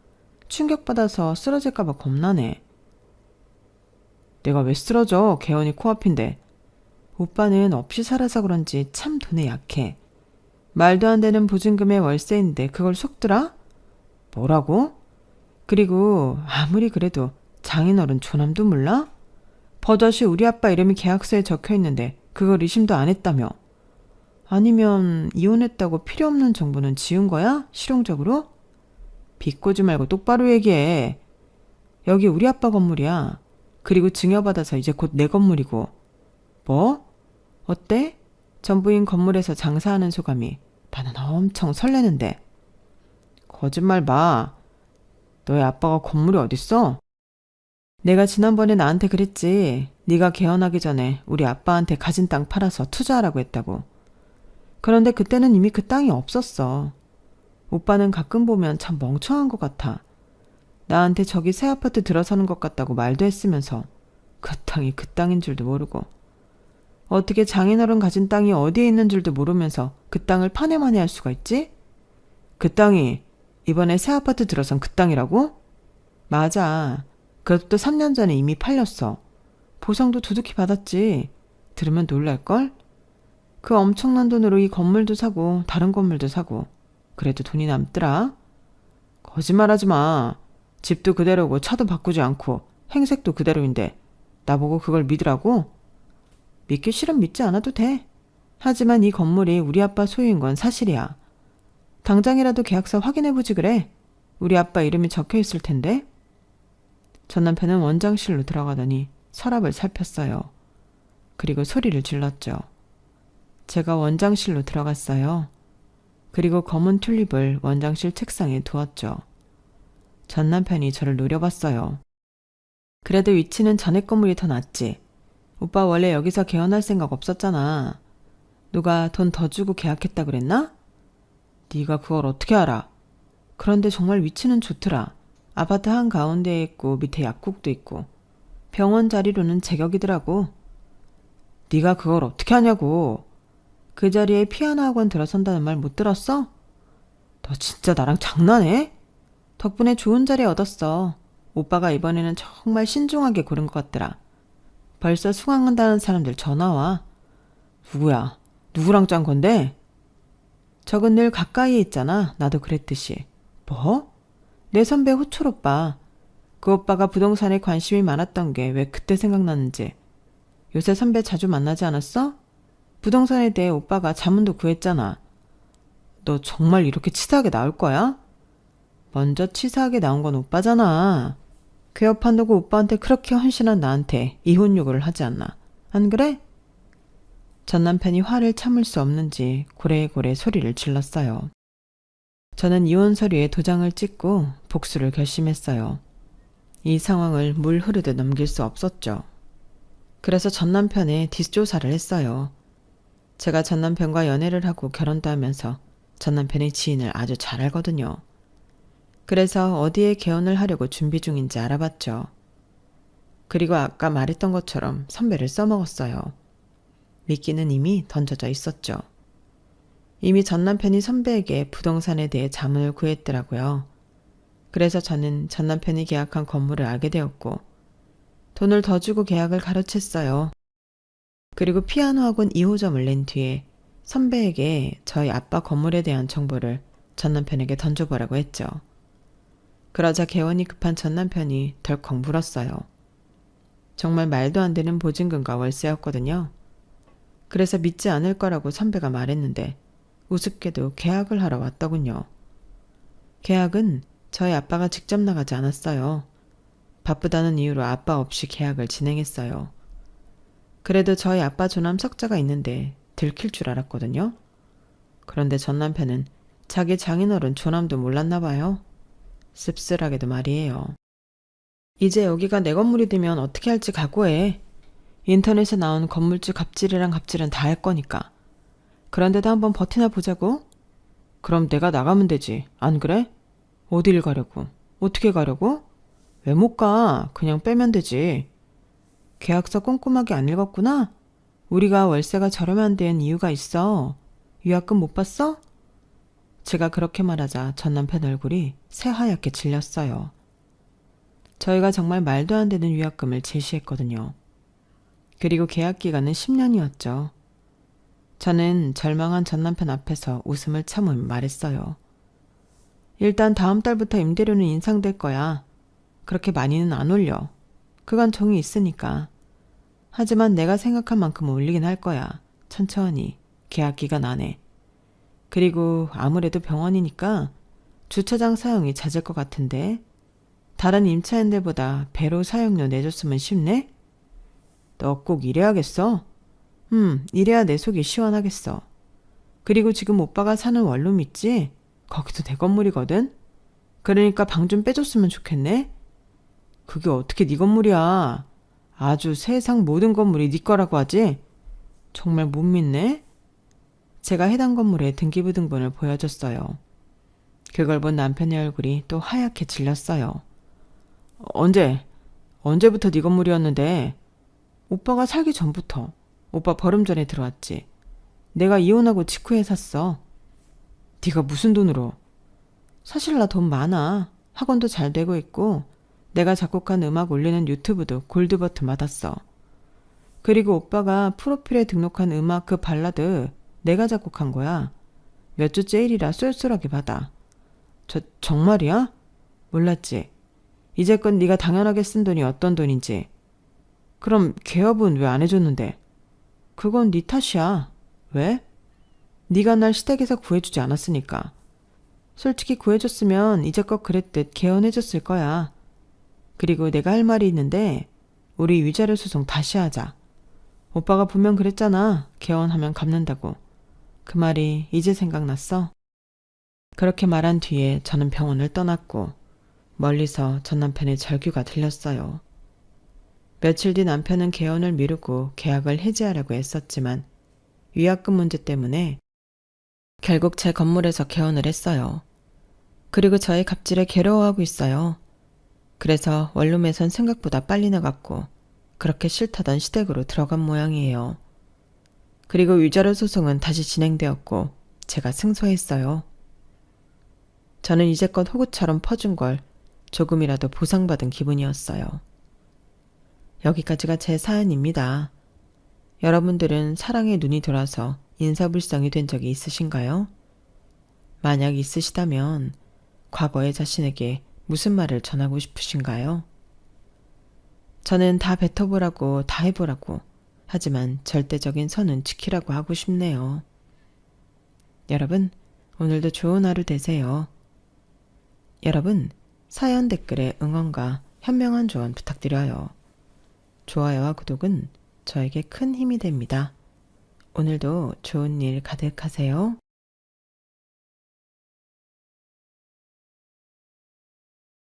충격받아서 쓰러질까 봐 겁나네. 내가 왜 쓰러져? 개원이 코앞인데. 오빠는 없이 살아서 그런지 참 돈에 약해. 말도 안 되는 보증금의 월세인데 그걸 속더라? 뭐라고? 그리고 아무리 그래도 장인어른 조남도 몰라? 버젓이 우리 아빠 이름이 계약서에 적혀있는데 그걸 의심도 안 했다며. 아니면 이혼했다고 필요 없는 정보는 지운 거야? 실용적으로? 비꼬지 말고 똑바로 얘기해. 여기 우리 아빠 건물이야. 그리고 증여받아서 이제 곧 내 건물이고. 뭐? 어때? 전부인 건물에서 장사하는 소감이. 나는 엄청 설레는데. 거짓말 마. 너의 아빠가 건물이 어딨어? 내가 지난번에 나한테 그랬지. 네가 개헌하기 전에 우리 아빠한테 가진 땅 팔아서 투자하라고 했다고. 그런데 그때는 이미 그 땅이 없었어. 오빠는 가끔 보면 참 멍청한 것 같아. 나한테 저기 새 아파트 들어서는 것 같다고 말도 했으면서 그 땅이 그 땅인 줄도 모르고. 어떻게 장인어른 가진 땅이 어디에 있는 줄도 모르면서 그 땅을 파내만해 할 수가 있지? 그 땅이 이번에 새 아파트 들어선 그 땅이라고? 맞아. 그것도 3년 전에 이미 팔렸어. 보상도 두둑히 받았지. 들으면 놀랄걸? 그 엄청난 돈으로 이 건물도 사고 다른 건물도 사고. 그래도 돈이 남더라. 거짓말하지 마. 집도 그대로고 차도 바꾸지 않고 행색도 그대로인데 나보고 그걸 믿으라고? 믿기 싫으면 믿지 않아도 돼. 하지만 이 건물이 우리 아빠 소유인 건 사실이야. 당장이라도 계약서 확인해보지 그래. 우리 아빠 이름이 적혀있을 텐데. 전 남편은 원장실로 들어가더니 서랍을 살폈어요. 그리고 소리를 질렀죠. 제가 원장실로 들어갔어요. 그리고 검은 튤립을 원장실 책상에 두었죠. 전 남편이 저를 노려봤어요. 그래도 위치는 전에 건물이 더 낫지. 오빠 원래 여기서 개헌할 생각 없었잖아. 누가 돈 더 주고 계약했다 그랬나? 네가 그걸 어떻게 알아? 그런데 정말 위치는 좋더라. 아파트 한가운데에 있고 밑에 약국도 있고 병원 자리로는 제격이더라고. 네가 그걸 어떻게 하냐고. 그 자리에 피아노 학원 들어선다는 말 못 들었어? 너 진짜 나랑 장난해? 덕분에 좋은 자리 얻었어. 오빠가 이번에는 정말 신중하게 고른 것 같더라. 벌써 수강한다는 사람들 전화 와. 누구야? 누구랑 짠 건데? 적은 늘 가까이에 있잖아. 나도 그랬듯이. 뭐? 내 선배 호철 오빠. 그 오빠가 부동산에 관심이 많았던 게 왜 그때 생각났는지. 요새 선배 자주 만나지 않았어? 부동산에 대해 오빠가 자문도 구했잖아. 너 정말 이렇게 치사하게 나올 거야? 먼저 치사하게 나온 건 오빠잖아. 괴업한다고 오빠한테 그렇게 헌신한 나한테 이혼 요구를 하지 않나. 안 그래? 전 남편이 화를 참을 수 없는지 고래고래 소리를 질렀어요. 저는 이혼 서류에 도장을 찍고 복수를 결심했어요. 이 상황을 물 흐르듯 넘길 수 없었죠. 그래서 전 남편의 뒷조사를 했어요. 제가 전 남편과 연애를 하고 결혼도 하면서 전 남편의 지인을 아주 잘 알거든요. 그래서 어디에 개원을 하려고 준비 중인지 알아봤죠. 그리고 아까 말했던 것처럼 선배를 써먹었어요. 미끼는 이미 던져져 있었죠. 이미 전 남편이 선배에게 부동산에 대해 자문을 구했더라고요. 그래서 저는 전 남편이 계약한 건물을 알게 되었고 돈을 더 주고 계약을 가로챘어요. 그리고 피아노 학원 2호점을 낸 뒤에 선배에게 저희 아빠 건물에 대한 정보를 전 남편에게 던져보라고 했죠. 그러자 개원이 급한 전 남편이 덜컥 물었어요. 정말 말도 안 되는 보증금과 월세였거든요. 그래서 믿지 않을 거라고 선배가 말했는데 우습게도 계약을 하러 왔더군요. 계약은 저희 아빠가 직접 나가지 않았어요. 바쁘다는 이유로 아빠 없이 계약을 진행했어요. 그래도 저희 아빠 조남 석자가 있는데 들킬 줄 알았거든요. 그런데 전 남편은 자기 장인어른 조남도 몰랐나 봐요. 씁쓸하게도 말이에요. 이제 여기가 내 건물이 되면 어떻게 할지 각오해. 인터넷에 나온 건물주 갑질이랑 갑질은 다 할 거니까. 그런데도 한번 버티나 보자고? 그럼 내가 나가면 되지. 안 그래? 어딜 가려고? 어떻게 가려고? 왜 못 가? 그냥 빼면 되지. 계약서 꼼꼼하게 안 읽었구나? 우리가 월세가 저렴한 데엔 이유가 있어. 위약금 못 봤어? 제가 그렇게 말하자 전 남편 얼굴이 새하얗게 질렸어요. 저희가 정말 말도 안 되는 위약금을 제시했거든요. 그리고 계약 기간은 10년이었죠. 저는 절망한 전 남편 앞에서 웃음을 참으며 말했어요. 일단 다음 달부터 임대료는 인상될 거야. 그렇게 많이는 안 올려. 그간 정이 있으니까. 하지만 내가 생각한 만큼 올리긴 할 거야. 천천히. 계약 기간 안에. 그리고 아무래도 병원이니까 주차장 사용이 잦을 것 같은데 다른 임차인들보다 배로 사용료 내줬으면 쉽네? 너 꼭 이래야겠어? 이래야 내 속이 시원하겠어. 그리고 지금 오빠가 사는 원룸 있지? 거기도 내 건물이거든? 그러니까 방 좀 빼줬으면 좋겠네? 그게 어떻게 네 건물이야? 아주 세상 모든 건물이 네 거라고 하지? 정말 못 믿네? 제가 해당 건물의 등기부등본을 보여줬어요. 그걸 본 남편의 얼굴이 또 하얗게 질렸어요. 언제부터 네 건물이었는데? 오빠가 살기 전부터. 오빠 버름 전에 들어왔지. 내가 이혼하고 직후에 샀어. 네가 무슨 돈으로? 사실 나 돈 많아. 학원도 잘 되고 있고 내가 작곡한 음악 올리는 유튜브도 골드 버튼 받았어. 그리고 오빠가 프로필에 등록한 음악 그 발라드 내가 작곡한 거야. 몇 주째 일이라 쏠쏠하게 받아. 정말이야? 몰랐지. 이제껏 네가 당연하게 쓴 돈이 어떤 돈인지. 그럼 개업은 왜 안 해줬는데? 그건 네 탓이야. 왜? 네가 날 시댁에서 구해주지 않았으니까. 솔직히 구해줬으면 이제껏 그랬듯 개헌해줬을 거야. 그리고 내가 할 말이 있는데 우리 위자료 소송 다시 하자. 오빠가 분명 그랬잖아. 개헌하면 갚는다고. 그 말이 이제 생각났어? 그렇게 말한 뒤에 저는 병원을 떠났고 멀리서 전 남편의 절규가 들렸어요. 며칠 뒤 남편은 개헌을 미루고 계약을 해지하려고 했었지만 위약금 문제 때문에 결국 제 건물에서 개헌을 했어요. 그리고 저의 갑질에 괴로워하고 있어요. 그래서 원룸에선 생각보다 빨리 나갔고 그렇게 싫다던 시댁으로 들어간 모양이에요. 그리고 위자료 소송은 다시 진행되었고 제가 승소했어요. 저는 이제껏 호구처럼 퍼준 걸 조금이라도 보상받은 기분이었어요. 여기까지가 제 사연입니다. 여러분들은 사랑에 눈이 돌아서 인사불성이 된 적이 있으신가요? 만약 있으시다면 과거의 자신에게 무슨 말을 전하고 싶으신가요? 저는 다 뱉어보라고 다 해보라고 하지만 절대적인 선은 지키라고 하고 싶네요. 여러분, 오늘도 좋은 하루 되세요. 여러분, 사연 댓글에 응원과 현명한 조언 부탁드려요. 좋아요와 구독은 저에게 큰 힘이 됩니다. 오늘도 좋은 일 가득하세요.